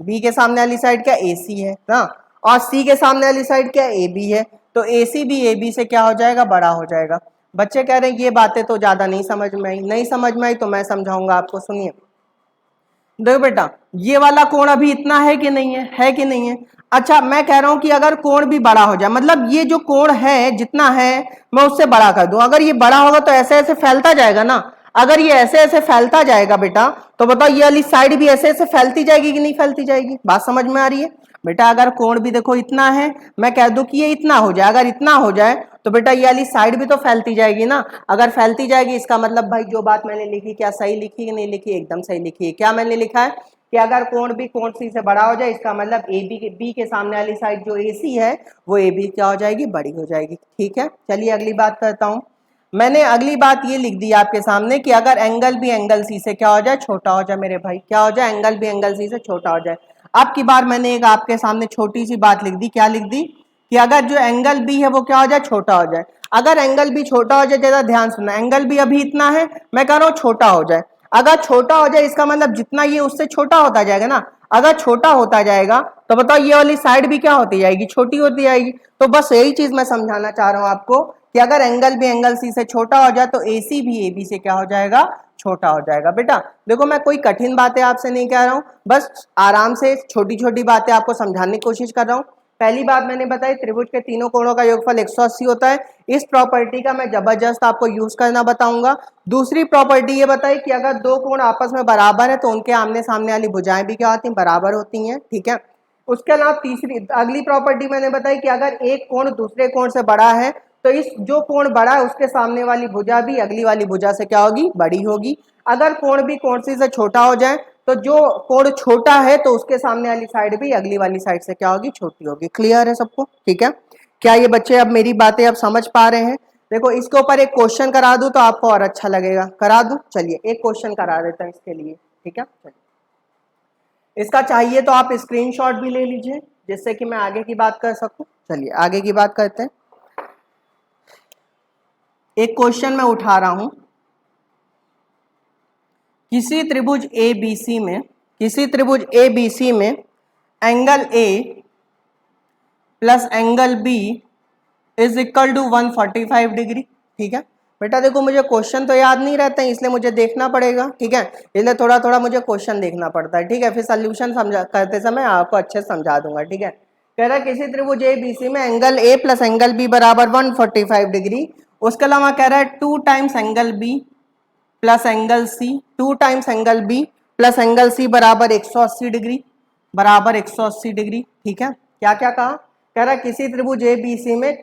बी के सामने वाली साइड क्या? ए सी है ना, और सी के सामने वाली साइड क्या? ए बी है। तो ए सी भी ए बी से क्या हो जाएगा? बड़ा हो जाएगा। बच्चे कह रहे हैं ये बातें तो ज्यादा नहीं समझ में आई। नहीं समझ में आई तो मैं समझाऊंगा आपको, सुनिए। देखो बेटा, ये वाला कोण अभी इतना है कि नहीं है? है कि नहीं है? अच्छा, मैं कह रहा हूं कि अगर कोण भी बड़ा हो जाए, मतलब ये जो कोण है जितना है मैं उससे बड़ा कर दूं। अगर ये बड़ा होगा तो ऐसे ऐसे फैलता जाएगा ना। अगर ये ऐसे ऐसे फैलता जाएगा बेटा, तो बताओ ये वाली साइड भी ऐसे ऐसे फैलती जाएगी कि नहीं फैलती जाएगी? बात समझ में आ रही है बेटा? अगर कोण भी देखो इतना है, मैं कह दूं कि ये इतना हो जाए, अगर इतना हो जाए तो बेटा ये वाली साइड भी तो फैलती जाएगी ना। अगर फैलती जाएगी इसका मतलब भाई जो बात मैंने लिखी क्या सही लिखी कि नहीं लिखी? एकदम सही लिखी है। क्या मैंने लिखा है कि अगर कोण भी कोण सी से बड़ा हो जाए, इसका मतलब ए बी के सामने वाली साइड जो ए सी है वो ए बी क्या हो जाएगी? बड़ी हो जाएगी। ठीक है। चलिए अगली बात करता हूं। मैंने अगली बात ये लिख दी आपके सामने कि अगर एंगल भी एंगल सी से क्या हो जाए? छोटा हो जाए मेरे भाई। क्या हो जाए? एंगल भी एंगल सी से छोटा हो जाए। अब की बार मैंने एक आपके सामने छोटी सी बात लिख दी। क्या लिख दी? कि अगर जो एंगल बी है वो क्या हो जाए? छोटा हो जाए। अगर एंगल बी छोटा हो जाए, ज्यादा ध्यान सुनना, एंगल बी अभी इतना है, मैं कह रहा हूं छोटा हो जाए। अगर छोटा हो जाए इसका मतलब जितना ये उससे छोटा होता जाएगा ना, अगर छोटा होता जाएगा तो बताओ ये वाली साइड भी क्या होती जाएगी? छोटी होती जाएगी। तो बस यही चीज मैं समझाना चाह रहा हूं आपको कि अगर एंगल भी एंगल सी से छोटा हो जाए तो ए सी भी ए बी से क्या हो जाएगा? छोटा हो जाएगा। बेटा देखो, मैं कोई कठिन बातें आपसे नहीं कह रहा हूं, बस आराम से छोटी छोटी बातें आपको समझाने की कोशिश कर रहा हूं। पहली बात मैंने बताई त्रिभुज के तीनों कोणों का योगफल 180 होता है। इस प्रॉपर्टी का मैं जबरदस्त आपको यूज करना बताऊंगा। दूसरी प्रॉपर्टी ये बताई कि अगर दो कोण आपस में बराबर है तो उनके आमने सामने वाली भुजाएं भी क्या होती हैं? बराबर होती हैं। ठीक है। उसके अलावा तीसरी अगली प्रॉपर्टी मैंने बताई कि अगर एक कोण दूसरे कोण से बड़ा है तो इस जो कोण बड़ा है उसके सामने वाली भुजा भी अगली वाली भुजा से क्या होगी? बड़ी होगी। अगर कोण भी कोण सी से छोटा हो जाए तो जो कोण छोटा है तो उसके सामने वाली साइड भी अगली वाली साइड से क्या होगी? छोटी होगी। क्लियर है सबको? ठीक है। क्या ये बच्चे अब मेरी बातें अब समझ पा रहे हैं? देखो इसके ऊपर एक क्वेश्चन करा दूं तो आपको और अच्छा लगेगा। करा दूं? चलिए एक क्वेश्चन करा देता हूं इसके लिए। ठीक है। चलिए इसका चाहिए तो आप स्क्रीनशॉट भी ले लीजिए जिससे कि मैं आगे की बात कर सकूं। चलिए आगे की बात करते हैं। एक क्वेश्चन मैं उठा रहा हूं। किसी त्रिभुज ए बी सी में angle A plus angle B is equal to 145 degree. ठीक है बेटा, देखो मुझे क्वेश्चन तो याद नहीं रहते हैं इसलिए मुझे देखना पड़ेगा। ठीक है, इसलिए थोड़ा थोड़ा मुझे क्वेश्चन देखना पड़ता है। ठीक है, फिर सोल्यूशन समझा करते समय आपको अच्छे से समझा दूंगा। ठीक है, कह रहा है किसी त्रिभुज ए बी सी में angle A plus angle B बराबर 145 डिग्री। उसके अलावा कह रहा है 2 times angle B plus angle C, 2 times angle B plus angle C बराबर 180 डिग्री, बराबर 180 डिग्री। ठीक है, क्या क्या कहा? कह रहा है किसी त्रिभुज ए बी सी में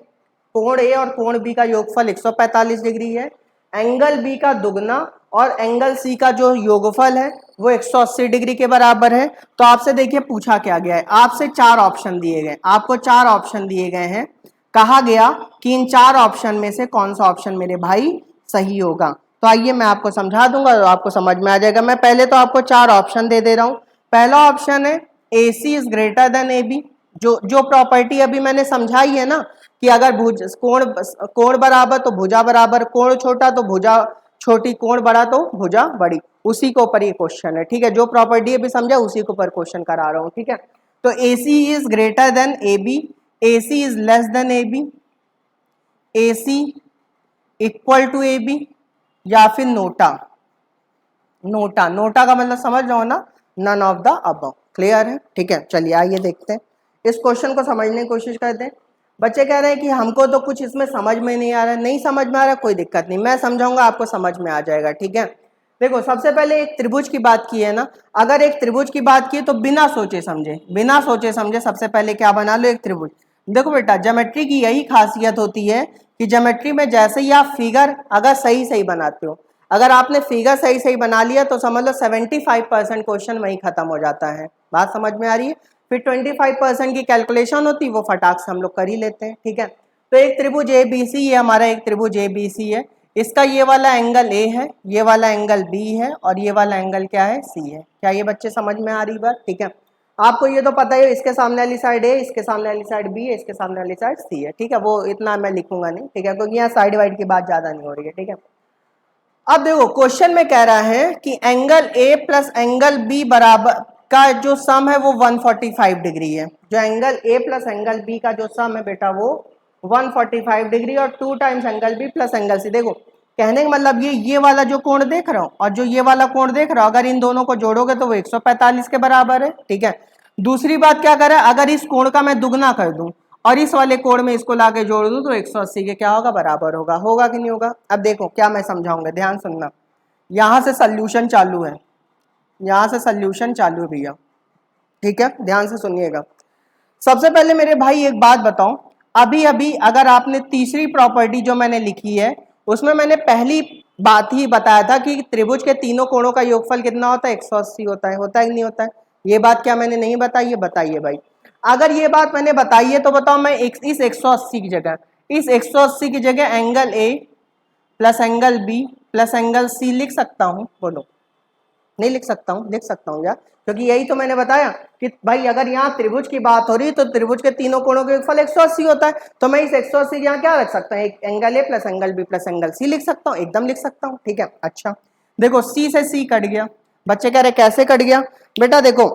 कोण ए और कोण बी का योगफल 145 डिग्री है, एंगल बी का दुगना और एंगल सी का जो योगफल है वो 180 डिग्री के बराबर है। तो आपसे देखिए पूछा क्या गया है, आपसे 4 ऑप्शन दिए गए, आपको 4 ऑप्शन दिए गए हैं। कहा गया कि इन 4 ऑप्शन में से कौन सा ऑप्शन मेरे भाई सही होगा। तो आइए मैं आपको समझा दूंगा तो आपको समझ में आ जाएगा। मैं पहले तो आपको 4 ऑप्शन दे दे रहा हूं। पहला ऑप्शन है A C is greater than A B. जो प्रॉपर्टी अभी मैंने समझाई है ना कि अगर कोण बराबर तो भुजा बराबर, कोण छोटा तो भुजा छोटी कोण बड़ा तो भुजा बड़ी, उसी के ऊपर ये क्वेश्चन है, ठीक है। जो प्रॉपर्टी अभी समझा उसी के ऊपर क्वेश्चन करा रहा हूँ, ठीक है। तो AC is greater than AB, AC is less than AB, AC equal to AB, या फिर नोटा। नोटा, नोटा का मतलब समझ रहे हो ना, none of the above. Clear है, ठीक है। चलिए आइए देखते हैं, इस क्वेश्चन को समझने की कोशिश करते हैं। बच्चे कह रहे हैं कि हमको तो कुछ इसमें समझ में नहीं आ रहा है। नहीं समझ में आ रहा, कोई दिक्कत नहीं, मैं समझाऊंगा, आपको समझ में आ जाएगा, ठीक है। देखो सबसे पहले एक त्रिभुज की बात की है ना, अगर एक त्रिभुज की बात की तो बिना सोचे समझे सबसे पहले क्या बना लो, एक त्रिभुज। देखो बेटा, ज्योमेट्री की यही खासियत होती है कि ज्योमेट्री में जैसे ही आप फिगर अगर सही सही बनाते हो, अगर आपने फिगर सही सही बना लिया तो समझ लो 75% क्वेश्चन वहीं खत्म हो जाता है। बात समझ में आ रही है। फिर 25% की कैलकुलेशन होती है, वो फटाक से हम लोग कर ही लेते हैं, ठीक है। तो एक त्रिभुज ABC, ये हमारा एक त्रिभुज ABC है, इसका ये वाला एंगल A है, ये वाला एंगल B है, और ये वाला एंगल क्या है, C है। क्या ये बच्चे समझ में आ रही बात, ठीक है। आपको ये तो पता है, इसके सामने वाली साइड A, इसके सामने वाली साइड B है, इसके सामने वाली साइड C है, ठीक है। वो इतना मैं लिखूंगा नहीं, ठीक है, क्योंकि यहाँ साइड वाइड की बात ज्यादा नहीं हो रही है, ठीक है। अब देखो क्वेश्चन में कह रहा है कि angle A plus angle B बराबर का जो सम है वो 145 डिग्री है। जो angle A plus angle B का जो सम है बेटा वो 145 डिग्री, और 2 times angle B plus angle C। देखो कहने का मतलब ये वाला जो कोण देख रहा हूं और जो ये वाला कोण देख रहा हूं, अगर इन दोनों को जोड़ोगे तो वो 145 के बराबर है, ठीक है। दूसरी बात क्या करे, अगर इस कोण का मैं दुगना कर दूं और इस वाले कोण में इसको लाके जोड़ दूं तो 180 के क्या होगा, बराबर होगा। होगा कि नहीं होगा। अब देखो क्या मैं समझाऊंगा, ध्यान सुनना। यहां से सॉल्यूशन चालू है, यहां से सॉल्यूशन चालू है भैया, ठीक है, ध्यान से सुनिएगा। सबसे पहले मेरे भाई एक बात बताओ, अभी अभी अगर आपने तीसरी प्रॉपर्टी जो मैंने लिखी है उसमें मैंने पहली बात ही बताया था कि त्रिभुज के तीनों कोणों का योगफल कितना होता है, 180 होता है। होता है कि नहीं होता है। ये बात क्या मैंने नहीं बताई है, बताइए भाई। अगर ये बात मैंने बताई है तो बताओ, मैं इस 180 की जगह, इस 180 की जगह angle A plus angle B plus angle C लिख सकता हूं, बोलो। नहीं लिख सकता हूं, लिख सकता हूं यार, क्योंकि यही तो मैंने बताया कि भाई अगर यहाँ त्रिभुज की बात हो रही तो त्रिभुज के तीनों कोणों का योगफल 180 होता है, तो मैं इस 180 यहाँ क्या रख सकता हूँ, एक angle A plus angle B plus angle C लिख सकता हूँ, एकदम लिख सकता हूँ, ठीक है। अच्छा देखो C से C कट गया। बच्चे कह रहे कैसे कट गया, बेटा देखो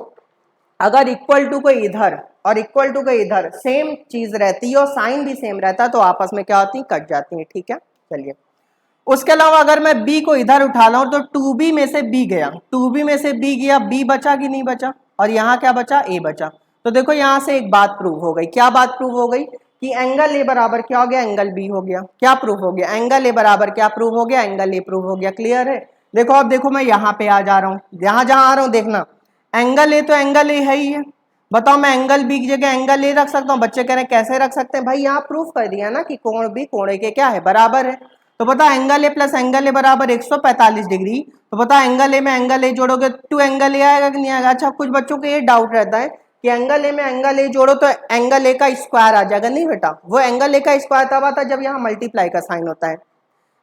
अगर इक्वल टू को इधर और इक्वल टू को इधर सेम चीज रहती है और साइन भी सेम रहता है तो आपस में क्या होती है, कट जाती है, ठीक है। चलिए उसके अलावा अगर मैं B को इधर उठा लाऊं तो 2B में से B गया, 2B में से B गया, B बचा कि नहीं बचा, और यहाँ क्या बचा, A बचा। तो देखो यहाँ से एक बात प्रूव हो गई। क्या बात प्रूव हो गई कि एंगल A बराबर क्या हो गया, एंगल B हो गया। क्या प्रूव हो गया, एंगल A बराबर क्या प्रूव हो गया, एंगल A प्रूव हो गया। क्लियर है। देखो अब देखो मैं यहाँ पे आ जा रहा हूँ, यहाँ जहाँ आ रहा हूँ देखना, एंगल A तो एंगल A है ही है। बताओ मैं एंगल B की जगह एंगल A रख सकता हूँ। बच्चे कह रहे हैं कैसे रख सकते हैं, भाई यहाँ प्रूफ कर दिया ना कि कोण B कोण A के क्या है, बराबर है। तो बता angle A plus angle A बराबर 145 डिग्री। तो बता एंगल A में एंगल A जोड़ोगे तो एंगल A आएगा कि नहीं आएगा। अच्छा कुछ बच्चों को ये डाउट रहता है कि एंगल A में एंगल A जोड़ो तो एंगल A का स्क्वायर आ जाएगा। नहीं बेटा, वो एंगल A का स्क्वायर तब आता है जब यहाँ मल्टीप्लाई का साइन होता है।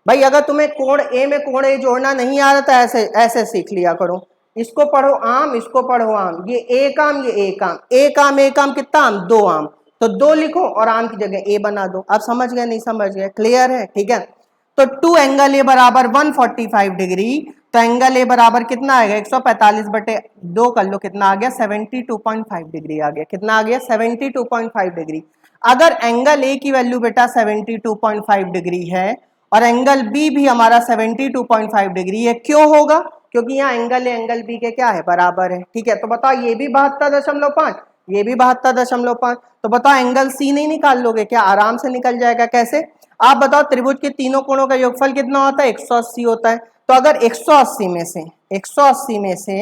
भाई अगर तुम्हें कोण A में कोण A जोड़ना नहीं आ रहा तो ऐसे ऐसे सीख लिया करो। इसको पढ़ो आम, इसको पढ़ो आम, ये एक आम, ये एक आम, एक आम एक आम कितना आम, दो आम, तो दो लिखो और आम की जगह A बना दो। आप समझ गए नहीं समझ गए, क्लियर है, ठीक है। तो 2 एंगल A बराबर 145 डिग्री, तो एंगल A बराबर कितना आएगा, 145 बटे 2 कर लो, कितना आ गया 72.5 डिग्री आ गया। कितना आ गया 72.5 डिग्री। अगर एंगल A की वैल्यू बेटा 72.5 डिग्री है और एंगल B भी हमारा 72.5 डिग्री है, क्यों होगा, क्योंकि यहाँ एंगल A एंगल B के क्या है, बराबर है, ठीक है। तो बताओ ये भी 72.5, ये भी 72.5, तो बताओ एंगल C नहीं निकाल लोगे क्या, आराम से निकल जाएगा। कैसे, आप बताओ त्रिभुज के तीनों कोणों का योगफल कितना होता है, 180 होता है। तो अगर 180 में से 180 में से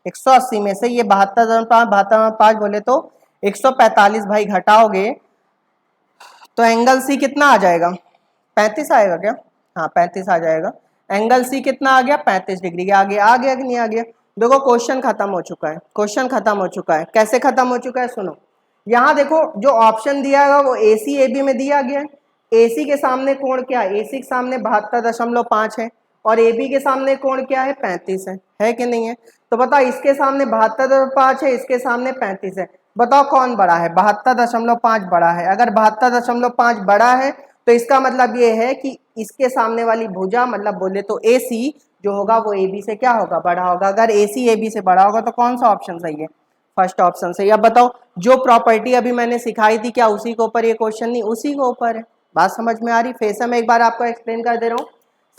180 में से ये 72.5 बोले तो 145 भाई घटाओगे तो एंगल C कितना आ जाएगा, 35 आएगा क्या, हाँ 35 आ जाएगा। एंगल C कितना आ गया, 35 डिग्री के आगे आ गया कि नहीं आ गया। देखो क्वेश्चन खत्म हो चुका है, क्वेश्चन खत्म हो चुका है। कैसे खत्म हो चुका है, सुनो यहाँ देखो जो ऑप्शन दिया है वो AC AB में दिया गया है। AC के सामने कोण क्या है, AC के सामने 72.5 है और AB के सामने कोण क्या है, 35 है कि नहीं है। तो बताओ इसके सामने 72.5 है, इसके सामने 35 है, बताओ कौन बड़ा है, 72.5 बड़ा है। अगर 72.5 बड़ा है तो इसका मतलब ये है कि इसके सामने वाली भुजा मतलब बोले तो AC जो होगा वो AB से क्या होगा, बड़ा होगा। अगर AC AB से बड़ा होगा तो कौन सा ऑप्शन सही है, फर्स्ट ऑप्शन सही। अब बताओ जो प्रॉपर्टी अभी मैंने सिखाई थी क्या उसी के ऊपर ये क्वेश्चन, नहीं उसी के ऊपर है। बात समझ में आ रही, फिर से मैं एक बार आपको एक्सप्लेन कर दे रहा हूँ।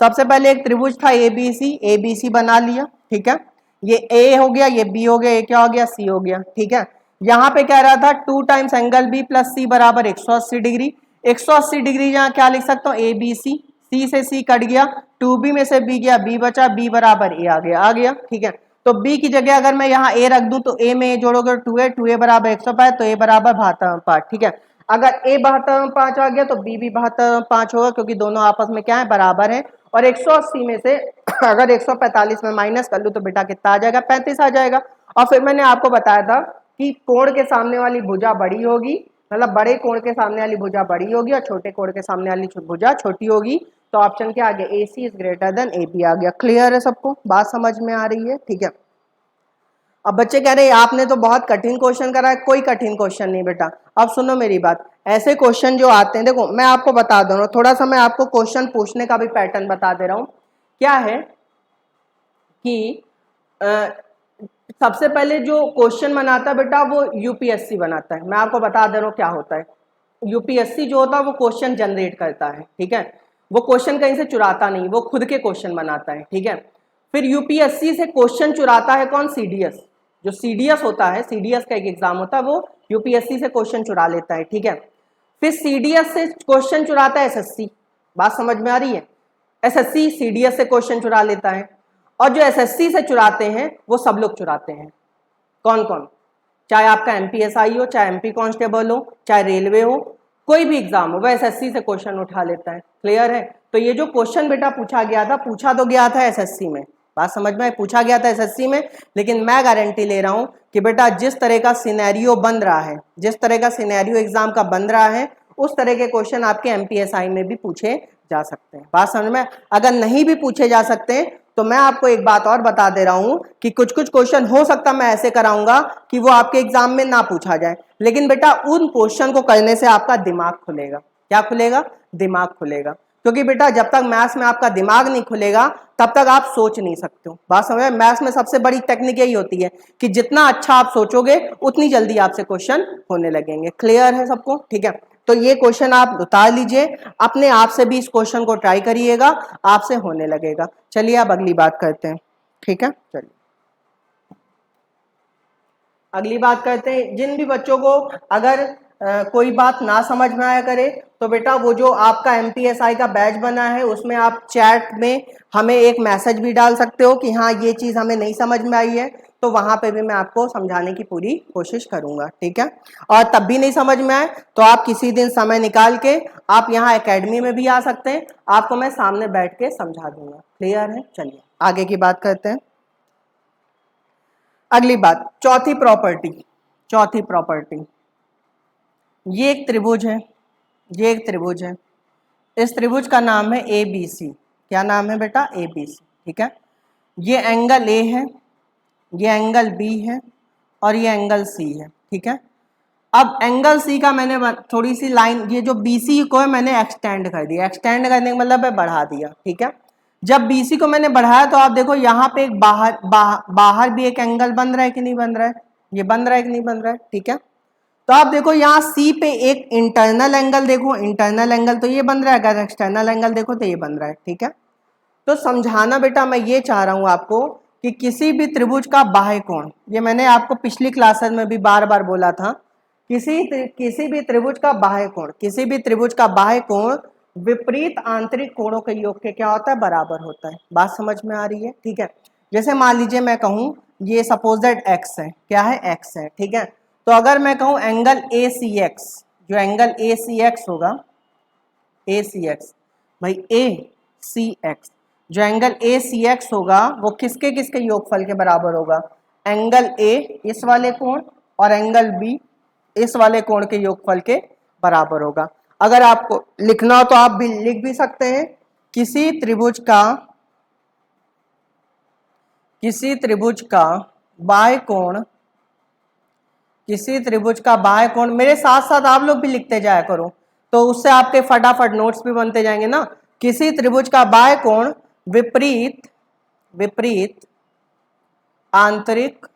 सबसे पहले एक त्रिभुज था ABC बना लिया, ठीक है, ये A हो गया, ये B हो गया, ये क्या हो गया, C हो गया, ठीक है। यहाँ पे कह रहा था 2 times angle B plus C बराबर 180 डिग्री। 180 डिग्री यहाँ क्या लिख सकता हूँ, ABC, C से C कट गया, 2B में से B गया, B बचा, B बराबर A आ गया, ठीक है। तो B की जगह अगर मैं यहाँ A रख दूं तो A में A जोड़ोगे 2A बराबर 105, तो A बराबर 72/5, ठीक है। अगर A 72/5 आ गया तो B भी 72/5 होगा, क्योंकि दोनों आपस में क्या है, बराबर है। और 180 में से अगर 145 में माइनस कर लूं तो बेटा कितना आ जाएगा, 35 आ जाएगा। और फिर मैंने आपको बताया था कि कोण के सामने वाली भुजा बड़ी होगी, मतलब बड़े कोण के सामने वाली भुजा बड़ी होगी और छोटे कोण के सामने वाली भुजा छोटी होगी। तो ऑप्शन क्या आ गया, AC is greater than AB आ गया। क्लियर है सबको, बात समझ में आ रही है, ठीक है। अब बच्चे कह रहे हैं आपने तो बहुत कठिन क्वेश्चन करा है, कोई कठिन क्वेश्चन नहीं बेटा। अब सुनो मेरी बात, ऐसे क्वेश्चन जो आते हैं, देखो मैं आपको बता दे रहा हूँ, थोड़ा सा मैं आपको क्वेश्चन पूछने का भी पैटर्न बता दे रहा हूँ। क्या है कि सबसे पहले जो क्वेश्चन बनाता है बेटा वो UPSC बनाता है। मैं आपको बता दे रहा हूँ क्या होता है। UPSC जो होता है वो क्वेश्चन जनरेट करता है, ठीक है, वो क्वेश्चन कहीं से चुराता नहीं, वो खुद के क्वेश्चन बनाता है, ठीक है। फिर UPSC से क्वेश्चन चुराता है कौन, CDS। जो CDS होता है, CDS का एक एग्जाम होता है, वो UPSC से क्वेश्चन चुरा लेता है, ठीक है। फिर CDS से क्वेश्चन चुराता है SSC। बात समझ में आ रही है, SSC CDS से क्वेश्चन चुरा लेता है। और जो SSC से चुराते हैं वो सब लोग चुराते हैं। कौन कौन, चाहे आपका MPSI हो, चाहे MP कांस्टेबल हो, चाहे रेलवे हो, कोई भी एग्जाम हो, वह SSC से क्वेश्चन उठा लेता है। क्लियर है। तो ये जो क्वेश्चन बेटा पूछा गया था, पूछा तो गया था SSC में, बात समझ में, पूछा गया था SSC में, लेकिन मैं गारंटी ले रहा हूं कि बेटा जिस तरह का सिनेरियो बन रहा है, जिस तरह का सिनेरियो एग्जाम का बन रहा है, उस तरह के क्वेश्चन आपके MPSI में भी पूछे जा सकते हैं। बात समझ में। अगर नहीं भी पूछे जा सकते हैं तो मैं आपको एक बात और बता दे रहा हूं कि कुछ कुछ क्वेश्चन हो सकता मैं ऐसे कराऊंगा कि वो आपके एग्जाम में ना पूछा जाए, लेकिन बेटा उन क्वेश्चन को करने से आपका दिमाग खुलेगा। क्या खुलेगा, दिमाग खुलेगा। क्योंकि बेटा जब तक मैथ्स में आपका दिमाग नहीं खुलेगा तब तक आप सोच नहीं सकते हो। बात समझ में। मैथ्स में सबसे बड़ी टेक्निक यही होती है कि जितना अच्छा आप सोचोगे उतनी जल्दी आपसे क्वेश्चन होने लगेंगे। क्लियर है सबको, ठीक है। तो ये क्वेश्चन आप उतार लीजिए, अपने आप से भी इस क्वेश्चन को ट्राई करिएगा, आपसे होने लगेगा। चलिए अब अगली बात करते हैं, ठीक है। चलिए अगली बात करते हैं। जिन भी बच्चों को अगर कोई बात ना समझ में आया करे तो बेटा वो जो आपका MPSI का बैच बना है उसमें आप चैट में हमें एक मैसेज भी डाल सकते हो कि हाँ ये चीज़ हमें नहीं समझ में आई है, तो वहां पे भी मैं आपको समझाने की पूरी कोशिश करूंगा, ठीक है। और तब भी नहीं समझ में आए तो आप किसी दिन समय निकाल के आप यहाँ एकेडमी में भी आ सकते हैं, आपको मैं सामने बैठ के समझा दूंगा। क्लियर है। चलिए आगे की बात करते हैं। अगली बात, चौथी प्रॉपर्टी, ये एक त्रिभुज है, ये एक त्रिभुज है, इस त्रिभुज का नाम है ABC। क्या नाम है बेटा, ABC, ठीक है। ये एंगल A है, ये एंगल B है और ये एंगल C है, ठीक है। अब एंगल C का मैंने थोड़ी सी लाइन, ये जो BC को है मैंने एक्सटेंड कर दिया, एक्सटेंड करने का मतलब है बढ़ा दिया, ठीक है। जब BC को मैंने बढ़ाया तो आप देखो यहाँ पे एक बाहर भी एक एंगल बन रहा है कि नहीं बन रहा है, ये बन रहा है कि नहीं बन रहा है, ठीक है। तो आप देखो यहाँ C पे एक इंटरनल एंगल, देखो इंटरनल एंगल तो ये बन रहा है, अगर एक्सटर्नल एंगल देखो तो ये बन रहा है, ठीक है। तो समझाना बेटा मैं ये चाह रहा हूँ आपको कि किसी भी त्रिभुज का बाह्य कोण, ये मैंने आपको पिछली क्लासेस में भी बार बार बोला था, किसी भी त्रिभुज का बाह्य कोण, किसी भी त्रिभुज का बाह्य कोण विपरीत आंतरिक कोणों के योग के क्या होता है, बराबर होता है। बात समझ में आ रही है, ठीक है। जैसे मान लीजिए मैं कहूँ ये सपोज दैट x है, क्या है, x है, ठीक है। तो अगर मैं कहूँ एंगल ACX, जो एंगल ACX होगा, ACX भाई ACX, जो एंगल ACX होगा वो किसके किसके योगफल के बराबर होगा, एंगल A इस वाले कोण और एंगल B इस वाले कोण के योगफल के बराबर होगा। अगर आपको लिखना हो तो आप भी लिख भी सकते हैं, किसी त्रिभुज का बाह्य कोण, किसी त्रिभुज का बाह्य कोण, मेरे साथ साथ आप लोग भी लिखते जाया करो तो उससे आपके फटाफट नोट्स भी बनते जाएंगे ना। किसी त्रिभुज का बाह्य कोण विपरीत आंतरिक।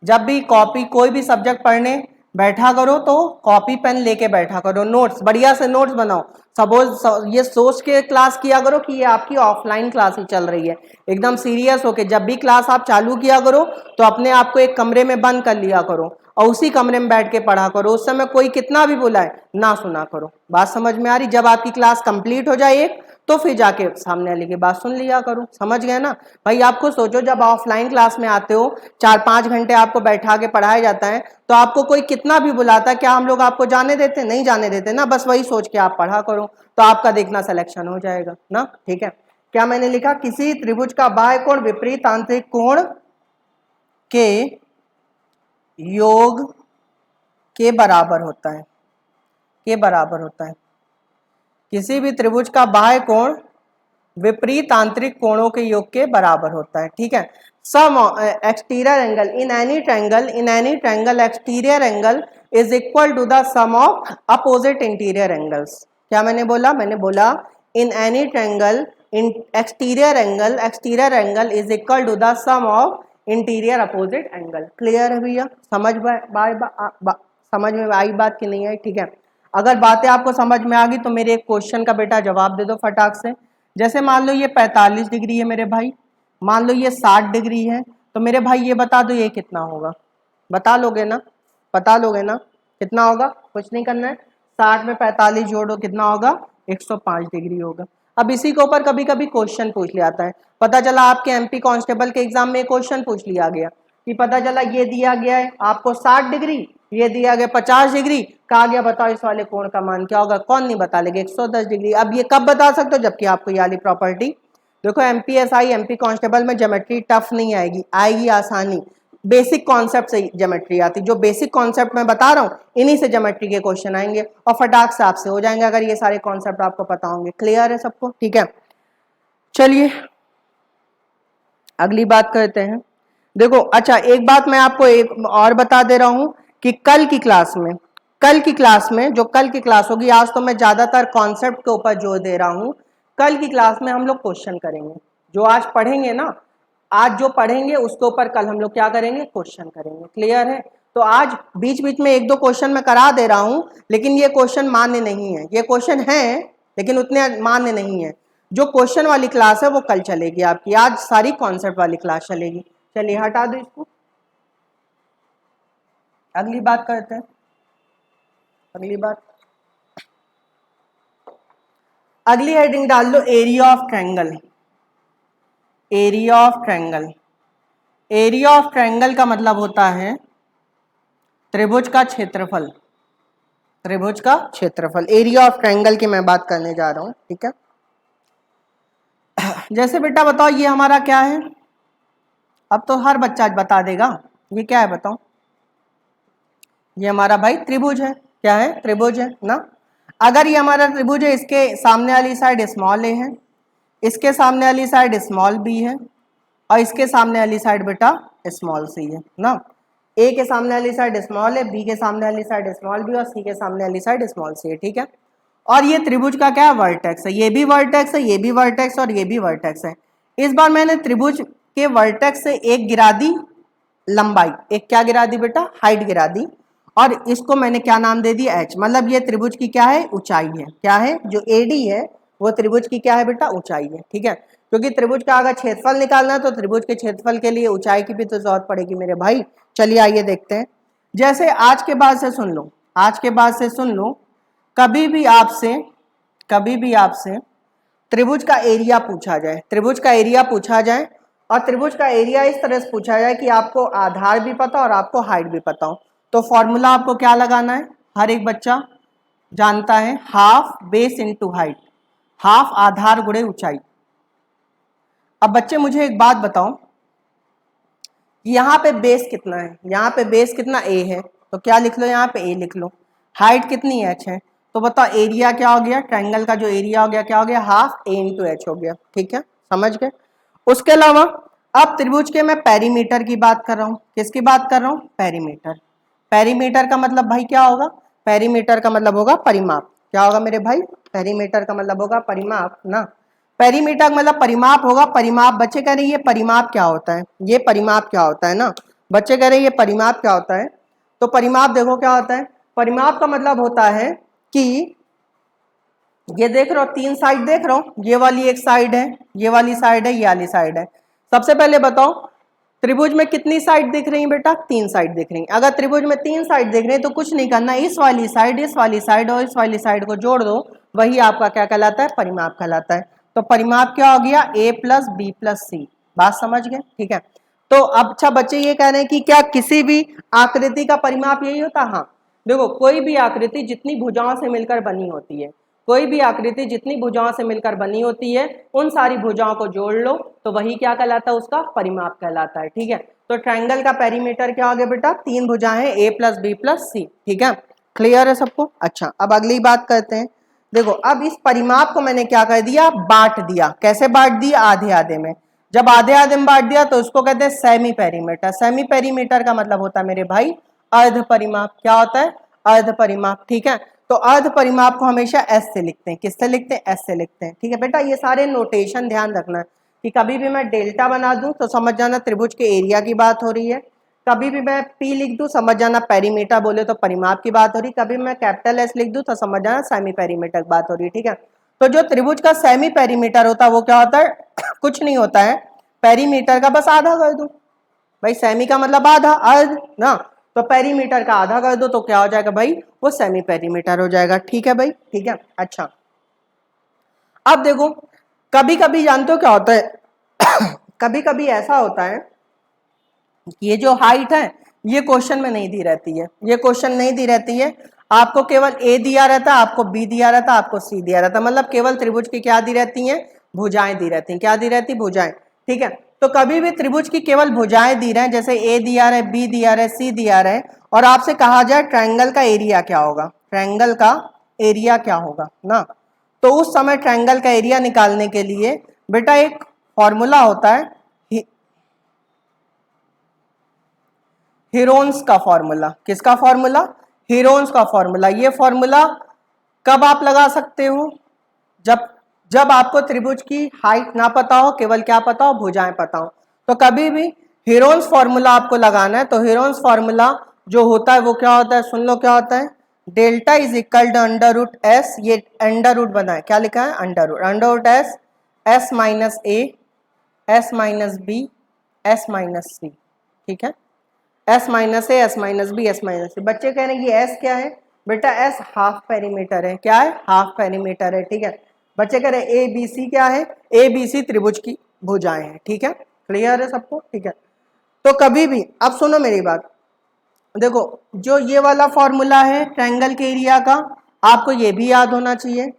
जब भी कॉपी कोई भी सब्जेक्ट पढ़ने बैठा करो तो कॉपी पेन लेके बैठा करो, नोट्स बढ़िया से नोट्स बनाओ। सपोज ये सोच के क्लास किया करो कि ये आपकी ऑफलाइन क्लास ही चल रही है, एकदम सीरियस होके जब भी क्लास आप चालू किया करो तो अपने आप को एक कमरे में बंद कर लिया करो और उसी कमरे में बैठ के पढ़ा करो। उस समय कोई कितना भी बुलाए ना सुना करो। बात समझ में आ रही? जब आपकी क्लास कंप्लीट हो जाए एक तो फिर जाके सामने वाले की बात सुन लिया करो। समझ गए ना भाई? आपको सोचो जब ऑफलाइन क्लास में आते हो 4-5 घंटे आपको बैठा के पढ़ाया जाता है तो आपको कोई कितना भी बुलाता है, क्या हम लोग आपको जाने देते? नहीं जाने देते ना। बस वही सोच के आप पढ़ा करो तो आपका देखना सिलेक्शन हो जाएगा ना। ठीक है, क्या मैंने लिखा? किसी त्रिभुज का बाह्य कोण विपरीत आंतरिक कोण के योग के बराबर होता है, के बराबर होता है। किसी भी त्रिभुज का बाह्य कोण विपरीत आंतरिक कोणों के योग के बराबर होता है। ठीक है, sum exterior angle in any triangle exterior angle is equal to the sum of opposite interior angles. क्या मैंने बोला? मैंने बोला in any triangle in exterior angle is equal to the sum of interior opposite angle. Clear है भैया? समझ में आई बात कि नहीं आई? ठीक है, अगर बातें आपको समझ में आ गई तो मेरे एक क्वेश्चन का बेटा जवाब दे दो फटाक से। जैसे मान लो ये 45 डिग्री है मेरे भाई, मान लो ये 60 डिग्री है, तो मेरे भाई ये बता दो ये कितना होगा? बता लोगे ना? बता लोगे ना कितना होगा? कुछ नहीं करना है, 60 में 45 जोड़ो कितना होगा? 105 डिग्री होगा। अब इसी के ऊपर कभी कभी क्वेश्चन पूछ लिया जाता है। पता चला आपके एमपी कांस्टेबल के एग्जाम में क्वेश्चन पूछ लिया गया कि पता चला ये दिया गया है आपको 60 डिग्री, ये दिया गया 50 डिग्री, कहा गया बताओ इस वाले कोण का मान क्या होगा? कौन नहीं बता लेगा? 110 डिग्री। अब ये कब बता सकते हो? जबकि आपको ये वाली प्रॉपर्टी देखो। एमपीएसआई एमपी कांस्टेबल में ज्योमेट्री टफ नहीं आएगी, आएगी आसानी। बेसिक कॉन्सेप्ट से ज्योमेट्री आती, जो बेसिक कॉन्सेप्ट मैं बता रहा हूँ इन्हीं से ज्योमेट्री के क्वेश्चन आएंगे और फटाक से आपसे हो जाएंगे अगर ये सारे कॉन्सेप्ट आपको पता होंगे। क्लियर है सबको? ठीक है, चलिए अगली बात करते हैं। देखो अच्छा, एक बात मैं आपको एक और बता दे रहा हूं कि कल की क्लास में जो कल की क्लास होगी, आज तो मैं ज्यादातर कॉन्सेप्ट के ऊपर जोर दे रहा हूं, कल की क्लास में हम लोग क्वेश्चन करेंगे। जो आज पढ़ेंगे ना, आज जो पढ़ेंगे उसके ऊपर कल हम लोग क्या करेंगे? क्वेश्चन करेंगे। क्लियर है? तो आज बीच बीच में 1-2 क्वेश्चन मैं करा दे रहा हूं, लेकिन ये क्वेश्चन मान्य नहीं है। ये क्वेश्चन है लेकिन उतने मान्य नहीं है। जो क्वेश्चन वाली क्लास है वो कल चलेगी आपकी, आज सारी कॉन्सेप्ट वाली क्लास चलेगी। चलिए हटा दो इसको, अगली बात करते हैं। अगली बात, अगली हेडिंग डाल दो area of triangle. Area of triangle, area of triangle का मतलब होता है त्रिभुज का क्षेत्रफल। त्रिभुज का क्षेत्रफल, एरिया ऑफ ट्रायंगल की मैं बात करने जा रहा हूं। ठीक है, जैसे बेटा बताओ ये हमारा क्या है? अब तो हर बच्चा आज बता देगा ये क्या है, बताओ। ये हमारा भाई त्रिभुज है। क्या है? त्रिभुज है ना। अगर ये हमारा त्रिभुज है, इसके सामने वाली साइड स्मॉल ए है, इसके सामने वाली साइड स्मॉल बी है और इसके सामने वाली साइड बेटा स्मॉल सी है ना। ए के सामने वाली साइड स्मॉल है, बी के सामने वाली साइड स्मॉल बी और सी के सामने वाली साइड स्मॉल सी है। ठीक है, और ये त्रिभुज का क्या है? वर्टेक्स है। ये भी वर्टेक्स है, ये भी वर्टेक्स और ये भी वर्टेक्स है। इस बार मैंने त्रिभुज के वर्टेक्स से एक गिरा दी लंबाई, एक क्या गिरा दी बेटा? हाइट गिरा दी, और इसको मैंने क्या नाम दे दिया? एच। मतलब ये त्रिभुज की क्या है? ऊंचाई है। क्या है? जो एडी है वो त्रिभुज की क्या है बेटा? ऊंचाई है। ठीक है, क्योंकि त्रिभुज का अगर क्षेत्रफल निकालना है तो त्रिभुज के क्षेत्रफल के लिए ऊंचाई की भी तो जरूरत पड़ेगी मेरे भाई। चलिए आइए देखते हैं। जैसे आज के बाद से सुन लो, आज के बाद से सुन लो, कभी भी आपसे त्रिभुज का एरिया पूछा जाए, त्रिभुज का एरिया पूछा जाए और त्रिभुज का एरिया इस तरह से पूछा जाए कि आपको आधार भी पता और आपको हाइट भी पता हो, तो फॉर्मूला आपको क्या लगाना है? हर एक बच्चा जानता है, half base into height, half आधार गुणे ऊंचाई। अब बच्चे मुझे एक बात बताओ, यहाँ पे बेस कितना है? यहाँ पे बेस कितना? ए है, तो क्या लिख लो? यहाँ पे ए लिख लो। हाइट कितनी? एच है, तो बताओ एरिया क्या हो गया? ट्रायंगल का जो एरिया हो गया क्या हो गया? हाफ ए इंटू एच हो गया। ठीक है, समझ गए? उसके अलावा अब त्रिभुज के मैं पेरीमीटर की बात कर रहा हूँ। किसकी बात कर रहा हूँ? पेरीमीटर। पेरीमीटर का मतलब भाई क्या होगा? पेरीमीटर का मतलब होगा परिमाप। क्या होगा मेरे भाई, पेरीमीटर का मतलब होगा परिमाप ना, पेरीमीटर मतलब परिमाप होगा, परिमाप। बच्चे कह रहे हैं ये परिमाप क्या होता है, ये परिमाप क्या होता है ना, बच्चे कह रहे हैं ये परिमाप क्या होता है। तो परिमाप देखो क्या होता है, परिमाप का मतलब होता है कि ये देख रहे हो तीन साइड देख रहे हो, ये वाली एक साइड है, ये वाली साइड है, ये वाली साइड है। सबसे पहले बताओ त्रिभुज में कितनी साइड दिख रही है बेटा, तीन साइड दिख रही है। अगर त्रिभुज में तीन साइड दिख रही है तो कुछ नहीं करना, इस वाली साइड, इस वाली साइड और इस वाली साइड को जोड़ दो, वही आपका क्या कहलाता है, परिमाप कहलाता है। तो परिमाप क्या हो गया, a प्लस बी प्लस सी। बात समझ गए, ठीक है। तो अब अच्छा बच्चे ये कह रहे हैं कि क्या किसी भी आकृति का परिमाप यही होता है? हाँ, देखो कोई भी आकृति जितनी भुजाओं से मिलकर बनी होती है, कोई भी आकृति जितनी भुजाओं से मिलकर बनी होती है, उन सारी भुजाओं को जोड़ लो तो वही क्या कहलाता है, उसका परिमाप कहलाता है, ठीक है। तो ट्रायंगल का पेरीमीटर क्या हो गया बेटा, तीन भुजाएं हैं, a प्लस बी प्लस सी, ठीक है। क्लियर है सबको? अच्छा, अब अगली बात करते हैं। देखो अब इस परिमाप को मैंने क्या कर दिया, बांट दिया। कैसे बांट दिया, आधे आधे में। जब आधे आधे में बांट दिया तो उसको कहते हैं सेमी पेरीमीटर। सेमी पेरीमीटर का मतलब होता है मेरे भाई अर्ध परिमाप। क्या होता है, अर्ध परिमाप, ठीक है। तो अर्ध परिमाप को हमेशा एस से लिखते हैं। किससे लिखते हैं, एस से लिखते हैं, ठीक है बेटा। ये सारे नोटेशन ध्यान रखना कि कभी भी मैं डेल्टा बना दूं तो समझ जाना त्रिभुज के एरिया की बात हो रही है, कभी भी मैं P लिख दूं समझ जाना पेरीमीटर बोले तो परिमाप की बात हो रही, कभी मैं कैपिटल S लिख दूं तो समझ जाना सेमी पेरीमीटर की बात हो रही, ठीक है। तो जो त्रिभुज का सेमी पेरीमीटर होता है वो क्या होता है कुछ नहीं होता है, पेरीमीटर का बस आधा कर दो भाई, सेमी का मतलब आधा, अर्ध ना, तो पेरीमीटर का आधा कर दो तो क्या हो जाएगा भाई, वो सेमी पेरीमीटर हो जाएगा, ठीक है भाई, ठीक है। अच्छा अब देखो कभी कभी जानते हो क्या होता है कभी कभी ऐसा होता है ये जो हाइट है ये क्वेश्चन में नहीं दी रहती है, ये क्वेश्चन नहीं दी रहती है, आपको केवल A दिया रहता है, आपको B दिया रहता है, आपको C दिया रहता है, मतलब केवल त्रिभुज की क्या दी रहती हैं, भुजाएं दी रहती हैं। क्या दी रहती, भुजाएं, ठीक है। तो कभी भी त्रिभुज की केवल भुजाएं दी रहे, जैसे A दिया रहे, B दिया रहे, C दिया रहे, और आपसे कहा जाए ट्रायंगल का एरिया क्या होगा, ट्रायंगल का एरिया क्या होगा ना, तो उस समय ट्रायंगल का एरिया निकालने के लिए बेटा एक फॉर्मूला होता है, हीरोन्स का फॉर्मूला। किसका फॉर्मूला, हीरोन्स का फॉर्मूला। ये फॉर्मूला कब आप लगा सकते हो, जब आपको त्रिभुज की हाइट ना पता हो, केवल क्या पता हो, भुजाएं पता हो। तो कभी भी हीरोन्स फॉर्मूला आपको लगाना है, तो हीरोन्स फॉर्मूला जो होता है वो क्या होता है, सुन लो क्या होता है, delta is equal to under root S, ये अंडर रूट बना है, क्या लिखा है, under root S, S minus A, S minus B, S minus C, ठीक है। S minus A, S minus B, S minus C. बच्चे कह रहे हैं ये एस क्या है बेटा, एस हाफ पेरीमीटर है। क्या है, हाफ पेरीमीटर है, ठीक है। बच्चे कह रहे हैं ए बी सी क्या है, ए बी सी त्रिभुज की भुजाएं हैं, ठीक है। क्लियर है सबको, ठीक है। तो कभी भी अब सुनो मेरी बात, देखो जो ये वाला फॉर्मूला है ट्रायंगल के एरिया का, आपको ये भी याद होना चाहिए,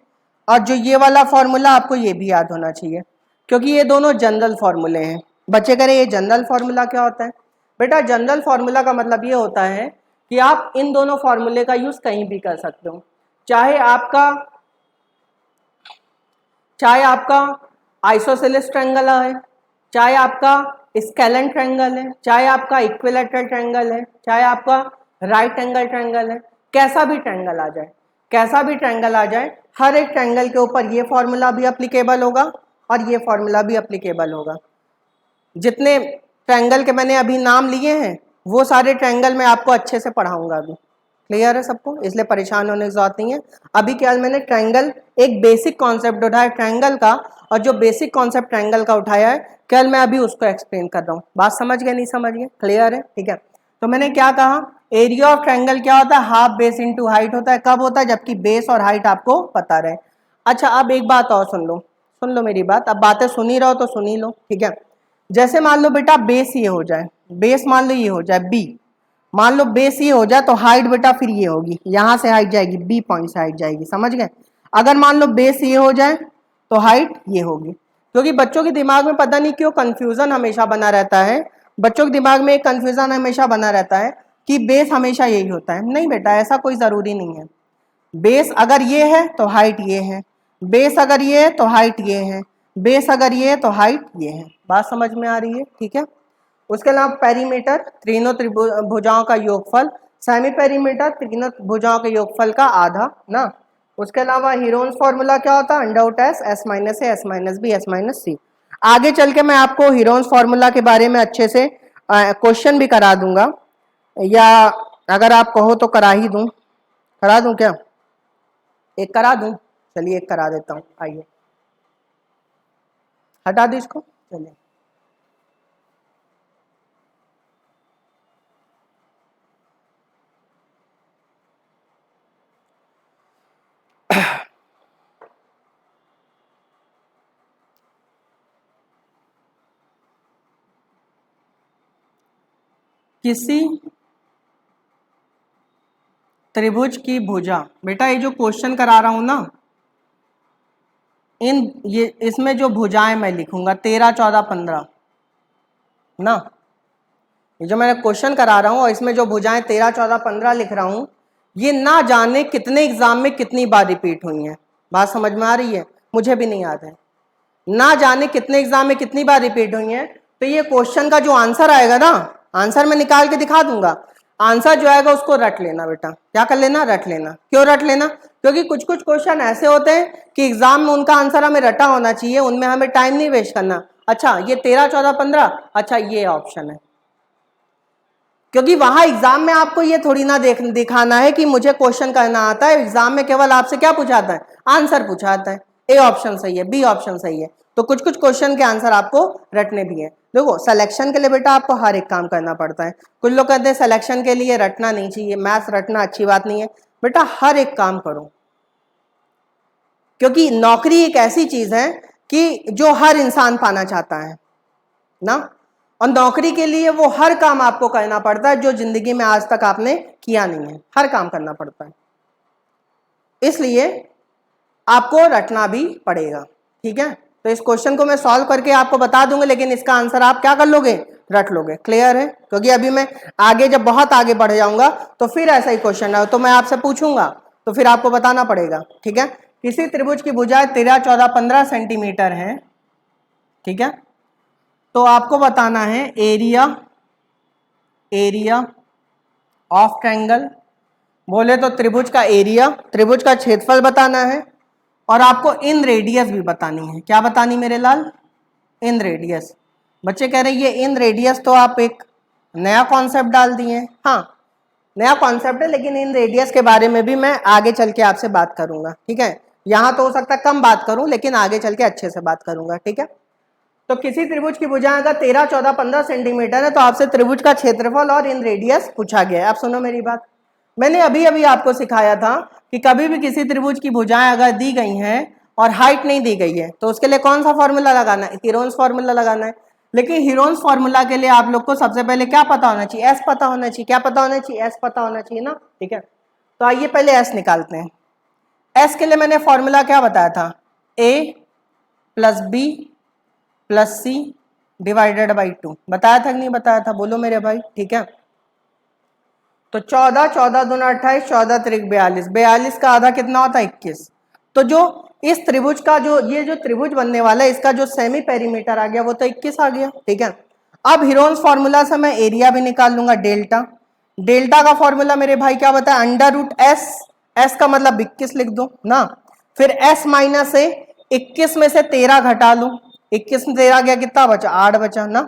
और जो ये वाला फॉर्मूला आपको ये भी याद होना चाहिए, क्योंकि ये दोनों जनरल फॉर्मूले हैं। बच्चे कह रहे हैं ये जनरल फॉर्मूला क्या होता है बेटा, जनरल फॉर्मूला का मतलब ये होता है कि आप इन दोनों फॉर्मूले का यूज कहीं भी कर सकते हो, चाहे आपका आइसोसेलेस ट्रायंगल है, चाहे आपका स्केलेन ट्रायंगल है, चाहे आपका इक्विलैटरल ट्रायंगल है, चाहे आपका राइट एंगल ट्रायंगल है, कैसा भी ट्रायंगल आ जाए, कैसा भी ट्रायंगल आ जाए, हर एक ट्रायंगल के ऊपर ये फॉर्मूला भी अप्लीकेबल होगा और ये फॉर्मूला भी अप्लीकेबल होगा। जितने ट्रायंगल के मैंने अभी नाम लिए हैं वो सारे ट्रायंगल मैं आपको अच्छे से पढ़ाऊंगा अभी। क्लियर है सबको, इसलिए परेशान होने की जरूरत नहीं है। अभी क्या मैंने ट्रायंगल एक बेसिक कॉन्सेप्ट उठाया ट्रायंगल का, और जो बेसिक कॉन्सेप्ट ट्रायंगल का उठाया है कल मैं अभी उसको एक्सप्लेन कर रहा हूँ। बात समझ गए, नहीं समझ गए, क्लियर है, ठीक है। तो मैंने क्या कहा, एरिया ऑफ ट्रायंगल क्या होता है, हाफ बेस इंटू हाइट होता है। कब होता है, जबकि बेस और हाइट आपको पता रहे। अच्छा अब एक बात और सुन लो मेरी बात, अब बातें सुनी रहो तो सुनी लो, ठीक है। जैसे मान लो बेटा बेस ये हो जाए, बेस मान लो ये हो जाए बी, मान लो बेस ये हो जाए तो हाइट बेटा फिर ये होगी, यहां से हाइट जाएगी बी पॉइंट से हाइट जाएगी, समझ गए। अगर मान लो बेस ये हो जाए तो हाइट ये होगी, क्योंकि बच्चों के दिमाग में पता नहीं क्यों कंफ्यूजन हमेशा बना रहता है, बच्चों के दिमाग में एक कंफ्यूजन हमेशा बना रहता है कि बेस हमेशा यही होता है। नहीं बेटा, ऐसा कोई जरूरी नहीं है। बेस अगर ये है तो हाइट ये है, बेस अगर ये है तो हाइट ये है, बेस अगर ये है तो हाइट ये है। बात समझ में आ रही है, ठीक है। उसके अलावा पेरीमीटर तीनों भुजाओं का योगफल, सेमी पेरीमीटर तीनों भुजाओं के योगफल का आधा ना, उसके अलावा हीरोन्स फॉर्मूला क्या होता है? Under root S, S minus A, S minus B, S minus C. आगे चल के मैं आपको हीरोन्स फॉर्मूला के बारे में अच्छे से क्वेश्चन भी करा दूंगा, या अगर आप कहो तो करा ही दूं। करा दूं क्या? एक करा दूं? चलिए एक करा देता हूं, आइए हटा दो इसको। चलिए किसी त्रिभुज की भुजा, बेटा ये जो क्वेश्चन करा रहा हूं ना, ये इसमें जो भुजाएं मैं लिखूंगा 13, 14, 15 ना, ये जो मैंने क्वेश्चन करा रहा हूं और इसमें जो भुजाएं 13, 14, 15 लिख रहा हूं, ये ना जाने कितने एग्जाम में कितनी बार रिपीट हुई हैं। बात समझ में आ रही है? मुझे भी नहीं याद है, ना जाने कितने एग्जाम में कितनी बार रिपीट हुई हैं। तो ये क्वेश्चन का जो आंसर आएगा ना, आंसर मैं निकाल के दिखा दूंगा, आंसर जो आएगा उसको रट लेना बेटा। क्या कर लेना? रट लेना। क्यों रट लेना? क्योंकि कुछ कुछ क्वेश्चन ऐसे होते हैं कि एग्जाम में उनका आंसर हमें रटा होना चाहिए, उनमें हमें टाइम नहीं वेस्ट करना। अच्छा ये 13, 14, 15, अच्छा ये ऑप्शन है, क्योंकि वहां एग्जाम में आपको ये थोड़ी ना दिखाना है कि मुझे क्वेश्चन करना आता है। एग्जाम में केवल आपसे क्या पूछाता है? आंसर पूछाता है। ए ऑप्शन सही है, बी ऑप्शन सही है। तो कुछ कुछ क्वेश्चन के आंसर आपको रटने भी है। देखो सिलेक्शन के लिए बेटा आपको हर एक काम करना पड़ता है। कुछ लोग कहते हैं सिलेक्शन के लिए रटना नहीं चाहिए, मैथ्स रटना अच्छी बात नहीं है। बेटा हर एक काम करो, क्योंकि नौकरी एक ऐसी चीज है कि जो हर इंसान पाना चाहता है ना, और नौकरी के लिए वो हर काम आपको करना पड़ता है जो जिंदगी में आज तक आपने किया नहीं है। हर काम करना पड़ता है, इसलिए आपको रटना भी पड़ेगा। ठीक है, तो इस क्वेश्चन को मैं सॉल्व करके आपको बता दूंगा, लेकिन इसका आंसर आप क्या कर लोगे? रट लोगे। क्लियर है? क्योंकि अभी मैं आगे जब बहुत आगे बढ़ जाऊंगा तो फिर ऐसा ही क्वेश्चन है तो मैं आपसे पूछूंगा, तो फिर आपको बताना पड़ेगा। ठीक है, किसी त्रिभुज की भुजाएं 13, 14, 15 सेंटीमीटर है। ठीक है, तो आपको बताना है एरिया ऑफ ट्रायंगल। बोले तो त्रिभुज का एरिया, त्रिभुज का क्षेत्रफल बताना है, और आपको इन रेडियस भी बतानी है। क्या बतानी मेरे लाल? इन रेडियस। बच्चे कह रहे ये इन रेडियस तो आप एक नया कॉन्सेप्ट डाल दिए। हाँ नया कॉन्सेप्ट है, लेकिन इन रेडियस के बारे में भी मैं आगे चल के आपसे बात करूंगा। ठीक है, यहाँ तो हो सकता है कम बात करूं, लेकिन आगे चल के अच्छे से बात करूंगा। ठीक है, तो किसी त्रिभुज की भुजाएं अगर 13, 14, 15 सेंटीमीटर है तो आपसे त्रिभुज का क्षेत्रफल और इन रेडियस पूछा गया है। आप सुनो मेरी बात, मैंने अभी अभी आपको सिखाया था कि कभी भी किसी त्रिभुज की भुजाएं अगर दी गई हैं और हाइट नहीं दी गई है तो उसके लिए कौन सा फॉर्मूला लगाना है? हीरोन्स फॉर्मूला लगाना है। लेकिन हीरोन्स फॉर्मूला के लिए आप लोग को सबसे पहले क्या पता होना चाहिए? एस पता होना चाहिए। क्या पता होना चाहिए? एस पता होना चाहिए ना। ठीक है, तो आइए पहले एस निकालते हैं। एस के लिए मैंने फॉर्मूला क्या बताया था? A plus B plus C divided by 2। बताया था कि नहीं बताया था? बोलो मेरे भाई। ठीक है, तो 14, 14 दूना 28, 14 त्रिक 42, 42 का आधा कितना होता है? 21। तो जो इस त्रिभुज का ये जो त्रिभुज बनने वाला है इसका जो सेमी पेरीमीटर आ गया वो तो 21 आ गया। ठीक है, अब हीरोन्स फॉर्मूला से मैं एरिया भी निकाल लूंगा, डेल्टा। डेल्टा का फॉर्मूला मेरे भाई क्या बताया? अंडर रूट एस, एस का मतलब 21 लिख दो ना, फिर एस माइनस ए, 21 में से 13 घटा लो, 21 में 13 गया कितना बचा? 8 बचा ना,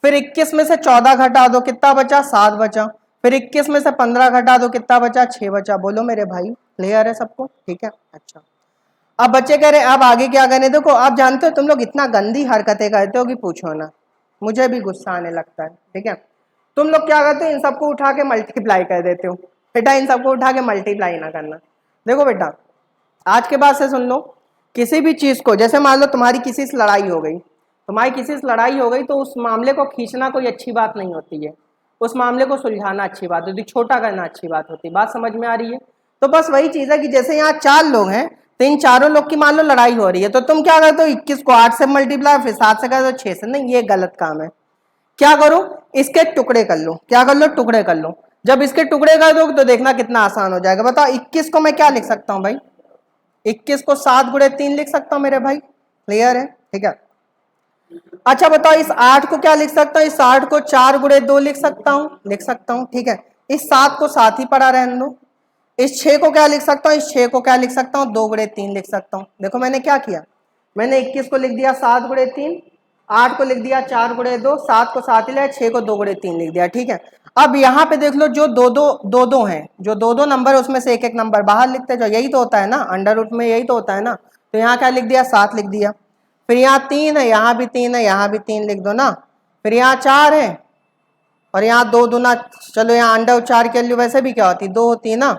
फिर 21 में से 14 घटा दो कितना बचा? 7 बचा, फिर 21 में से 15 घटा दो कितना बचा? 6 बचा। बोलो मेरे भाई, क्लियर है सबको? ठीक है, अच्छा अब बच्चे कह रहे अब आगे क्या करें? देखो आप जानते हो तुम लोग इतना गंदी हरकतें करते हो कि पूछो ना, मुझे भी गुस्सा आने लगता है। ठीक है, तुम लोग क्या करते हो? इन सबको उठा के मल्टीप्लाई कर देते हो। बेटा इन सबको उठा के मल्टीप्लाई ना करना। देखो बेटा आज के बाद से सुन लो, किसी भी चीज को, जैसे मान लो तुम्हारी किसी से लड़ाई हो गई, तुम्हारी किसी से लड़ाई हो गई तो उस मामले को खींचना कोई अच्छी बात नहीं होती है, उस मामले को सुलझाना अच्छी बात होती, छोटा करना अच्छी बात होती। बात समझ में आ रही है? तो बस वही चीज है कि जैसे यहाँ 4 लोग हैं तो इन चारों लोग की मान लो लड़ाई हो रही है, तो तुम क्या करते हो? 21 को 8 से मल्टीप्लाई, फिर 7 से कर दो, 6 से। नहीं, ये गलत काम है। क्या करो? इसके टुकड़े कर लो। क्या कर लो? टुकड़े कर लो। जब इसके टुकड़े कर दो तो देखना कितना आसान हो जाएगा। बताओ 21 को मैं क्या लिख सकता हूँ भाई? 21 को 7 गुणे 3 लिख सकता हूँ मेरे भाई। क्लियर है? ठीक है, अच्छा बताओ इस 8 को क्या लिख सकता हूँ? इस 8 को 4 गुणे 2 लिख सकता हूँ, लिख सकता हूँ। ठीक है, इस 7 को 7 ही पड़ा रहने दो। इस 6 को क्या लिख सकता हूँ, इस 6 को क्या लिख सकता हूँ, 2 गुणे 3 लिख सकता हूँ। देखो मैंने क्या किया, मैंने 21 को लिख दिया 7 गुणे 3, 8 को लिख दिया 4 गुणे 2, 7 को 7 ही लिया, 6 को 2 गुणे 3 लिख दिया। ठीक है, अब यहाँ पे देख लो जो दो हैं, जो दो नंबर उसमें से एक एक नंबर बाहर लिखते जाओ, यही तो होता है ना, अंडर रूट में यही तो होता है ना। तो यहाँ क्या लिख दिया, 7 लिख दिया। फिर यहाँ 3 है, यहाँ भी 3 है, यहाँ भी 3 लिख दो ना। फिर यहाँ 4 है और यहाँ 2 दूना, चलो यहाँ अंडर 4 की वैल्यू वैसे भी क्या होती है, 2 होती है ना।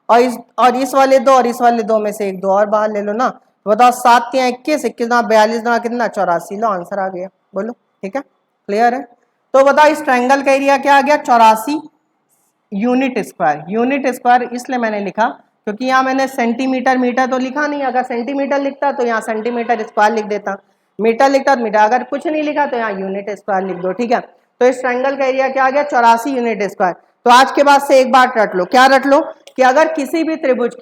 और इस वाले 2 और इस वाले 2 में से एक 2 और बाहर ले लो ना। बताओ 7 3 21, 21 ना 42 ना कितना 84, लो आंसर आ गया। बोलो ठीक है, क्लियर है। तो बताओ इस ट्रायंगल का एरिया क्या आ गया, 84 यूनिट स्क्वायर। यूनिट स्क्वायर इसलिए मैंने लिखा क्योंकि यहाँ मैंने सेंटीमीटर मीटर तो लिखा नहीं, अगर सेंटीमीटर लिखता तो यहाँ सेंटीमीटर स्क्वायर लिख देता, मीटर लिखता तो मीटर, अगर कुछ नहीं लिखा तो यहाँ यूनिट स्क्वायर लिख दो। ठीक है, तो इस ट्रायंगल का एरिया क्या आ गया, 84 यूनिट स्क्वायर। तो आज के बाद से एक बात रट लो, क्या रट लो, कि अगर किसी भी त्रिभुज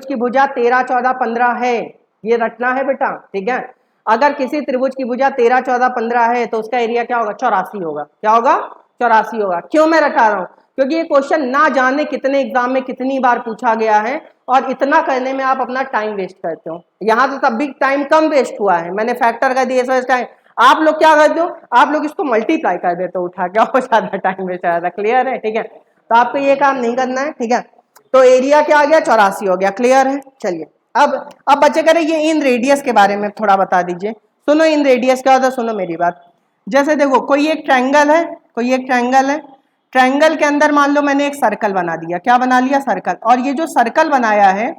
की भुजा 13 14 15 है, ये रटना है बेटा। ठीक है, अगर किसी त्रिभुज की भुजा 13 14 15 है तो उसका एरिया क्या होगा, 84 होगा। क्या होगा, 84 होगा। क्यों मैं रटा रहा हूँ, क्योंकि ये क्वेश्चन ना जाने कितने एग्जाम में कितनी बार पूछा गया है, और इतना करने में आप अपना टाइम वेस्ट करते हो। यहाँ तो तब भी टाइम कम वेस्ट हुआ है, मैंने फैक्टर कर दिया इस वजह से टाइम। आप लोग क्या करते हो, आप लोग इसको मल्टीप्लाई कर देते हो उठा के, और ज्यादा टाइम वेस्ट आ रहा। क्लियर है, ठीक है, तो आपको ये काम नहीं करना है। ठीक है, तो एरिया क्या आ गया, 84 हो गया। क्लियर है, चलिए अब बच्चे कह रहे ये इन रेडियस के बारे में थोड़ा बता दीजिए। सुनो इन रेडियस क्या होता है, सुनो मेरी बात। जैसे देखो कोई एक ट्रायंगल है, ट्रायंगल के अंदर मान लो मैंने एक सर्कल बना दिया, क्या बना लिया, सर्कल। और ये जो सर्कल बनाया है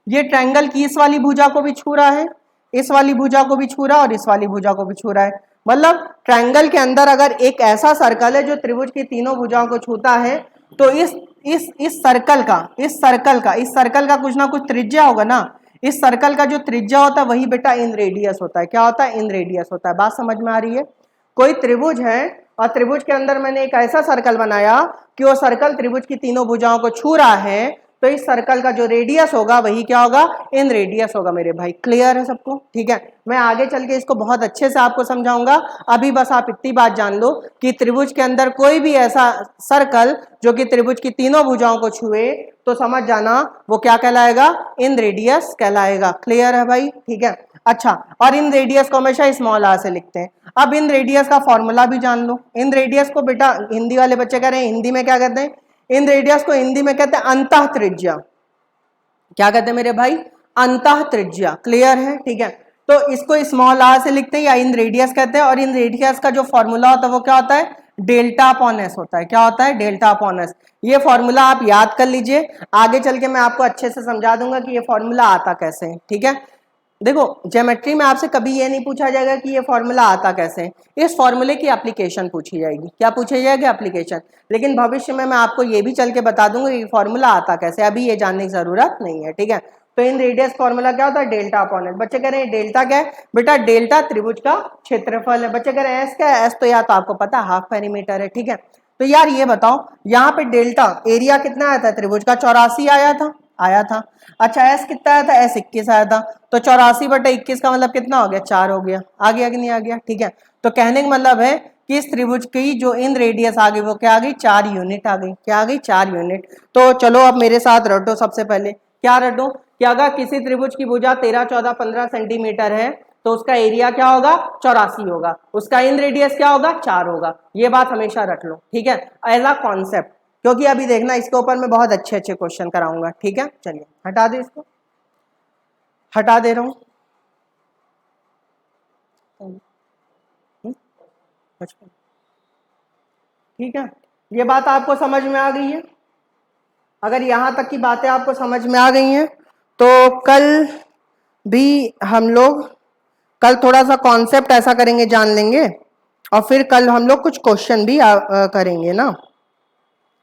ये ट्रायंगल की इस वाली भुजा को भी छू रहा है, इस वाली भुजा को भी छू रहा है, और इस वाली भुजा को भी छू रहा है। मतलब ट्रायंगल के अंदर अगर एक ऐसा सर्कल है जो त्रिभुज की तीनों भुजाओं को छूता है, तो इस सर्कल का कुछ ना कुछ त्रिज्या होगा ना। इस सर्कल का जो त्रिज्या होता है वही बेटा इन रेडियस होता है। क्या होता है, इन रेडियस होता है। बात समझ में आ रही है। कोई त्रिभुज है और त्रिभुज के अंदर मैंने एक ऐसा सर्कल बनाया कि वो सर्कल त्रिभुज की तीनों भुजाओं को छू रहा है, तो इस सर्कल का जो रेडियस होगा वही क्या होगा, इन रेडियस होगा मेरे भाई। क्लियर है सबको, ठीक है। मैं आगे चल के इसको बहुत अच्छे से आपको समझाऊंगा, अभी बस आप इतनी बात जान लो कि त्रिभुज के अंदर कोई भी ऐसा सर्कल जो कि त्रिभुज की तीनों भुजाओं को छुए तो समझ जाना वो क्या कहलाएगा, इन रेडियस कहलाएगा। क्लियर है भाई, ठीक है। अच्छा, और इन रेडियस को हमेशा स्मॉल आर से लिखते हैं। अब इन रेडियस का फॉर्मूला भी जान लो। इन रेडियस को बेटा हिंदी वाले बच्चे कह रहे हैं हिंदी में क्या कहते हैं, इन रेडियस को हिंदी में कहते हैं अंतः त्रिज्या। क्या कहते हैं मेरे भाई, अंतः त्रिज्या। क्लियर है, ठीक है। तो इसको स्मॉल आर से लिखते हैं या इन रेडियस कहते हैं, और इन रेडियस का जो फॉर्मूला होता है वो क्या होता है, डेल्टा अपॉन एस होता है। क्या होता है, डेल्टा अपॉन एस। ये फॉर्मूला आप याद कर लीजिए, आगे चल के मैं आपको अच्छे से समझा दूंगा कि ये फॉर्मूला आता कैसे है, ठीक है। देखो ज्योमेट्री में आपसे कभी ये नहीं पूछा जाएगा कि ये फॉर्मूला आता कैसे है, इस फॉर्मूले की एप्लीकेशन पूछी जाएगी। क्या पूछी जाएगी, एप्लीकेशन। लेकिन भविष्य में मैं आपको ये भी चल के बता दूंगा कि फॉर्मूला आता कैसे, अभी ये जानने की जरूरत नहीं है, ठीक है। तो इन रेडियस फॉर्मूला क्या होता है, डेल्टा अपॉन एस। बच्चे कह रहे हैं डेल्टा क्या है, बेटा डेल्टा त्रिभुज का क्षेत्रफल है। बच्चे कह रहे हैं एस क्या है, एस तो या तो आपको पता हाफ पेरीमीटर है, ठीक है। तो यार ये बताओ यहाँ पे डेल्टा एरिया कितना आया था त्रिभुज का, 84 आया था। अच्छा एस कितना आया था, एस 21 आया था। तो 84/21 का मतलब कितना हो गया, 4 हो गया। आ गया कि नहीं आ गया, ठीक है। तो कहने का मतलब है कि इस त्रिभुज की जो इन रेडियस आ गई वो क्या आ गई, 4 यूनिट आ गई। क्या आ गई, 4 यूनिट। तो चलो अब मेरे साथ रटो। सबसे पहले क्या रटो कि अगर किसी त्रिभुज की भुजा 13 14 15 सेंटीमीटर है तो उसका एरिया क्या होगा, 84 होगा। उसका इन रेडियस क्या होगा, 4 होगा। ये बात हमेशा रख लो, ठीक है, एज अ कॉन्सेप्ट, क्योंकि अभी देखना इसके ऊपर मैं बहुत अच्छे अच्छे क्वेश्चन कराऊंगा, ठीक है। चलिए हटा दे, इसको हटा दे रहा हूं। ठीक है, ये बात आपको समझ में आ गई है। अगर यहां तक की बातें आपको समझ में आ गई हैं तो कल भी हम लोग कल थोड़ा सा कॉन्सेप्ट ऐसा करेंगे, जान लेंगे, और फिर कल हम लोग कुछ क्वेश्चन भी करेंगे ना,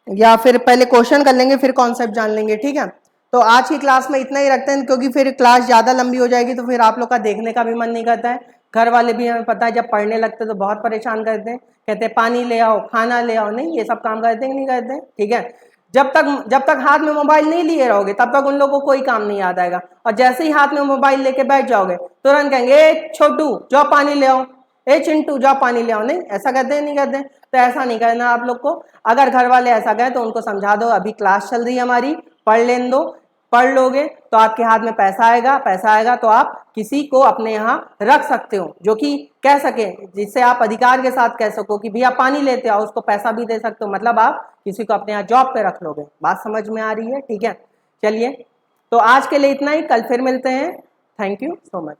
या फिर पहले क्वेश्चन कर लेंगे फिर कॉन्सेप्ट जान लेंगे, ठीक है। तो आज की क्लास में इतना ही रखते हैं, क्योंकि फिर क्लास ज़्यादा लंबी हो जाएगी तो फिर आप लोग का देखने का भी मन नहीं करता है। घर वाले भी हमें पता है जब पढ़ने लगते तो बहुत परेशान करते हैं, कहते हैं पानी ले आओ, खाना ले आओ। नहीं, ये सब काम करते हैं कि नहीं करते हैं, ठीक है। जब तक हाथ में मोबाइल नहीं लिए रहोगे तब तक उन लोगों को कोई काम नहीं याद आएगा, और जैसे ही हाथ में मोबाइल लेके बैठ जाओगे तुरंत कहेंगे ए छोटू जाओ पानी ले आओ, ए चिंटू जाओ पानी ले आओ। नहीं, ऐसा कहते हैं, नहीं कहते हैं। तो ऐसा नहीं करना आप लोग को। अगर घर वाले ऐसा कहें तो उनको समझा दो अभी क्लास चल रही है हमारी, पढ़ लेने दो, पढ़ लोगे तो आपके हाथ में पैसा आएगा तो आप किसी को अपने यहाँ रख सकते हो जो कि कह सके, जिससे आप अधिकार के साथ कह सको कि भैया पानी लेते आओ, उसको पैसा भी दे सकते हो, मतलब आप किसी को अपने यहाँ जॉब पे रख लोगे। बात समझ में आ रही है? ठीक है, चलिए तो आज के लिए इतना ही, कल फिर मिलते हैं। Thank you so much.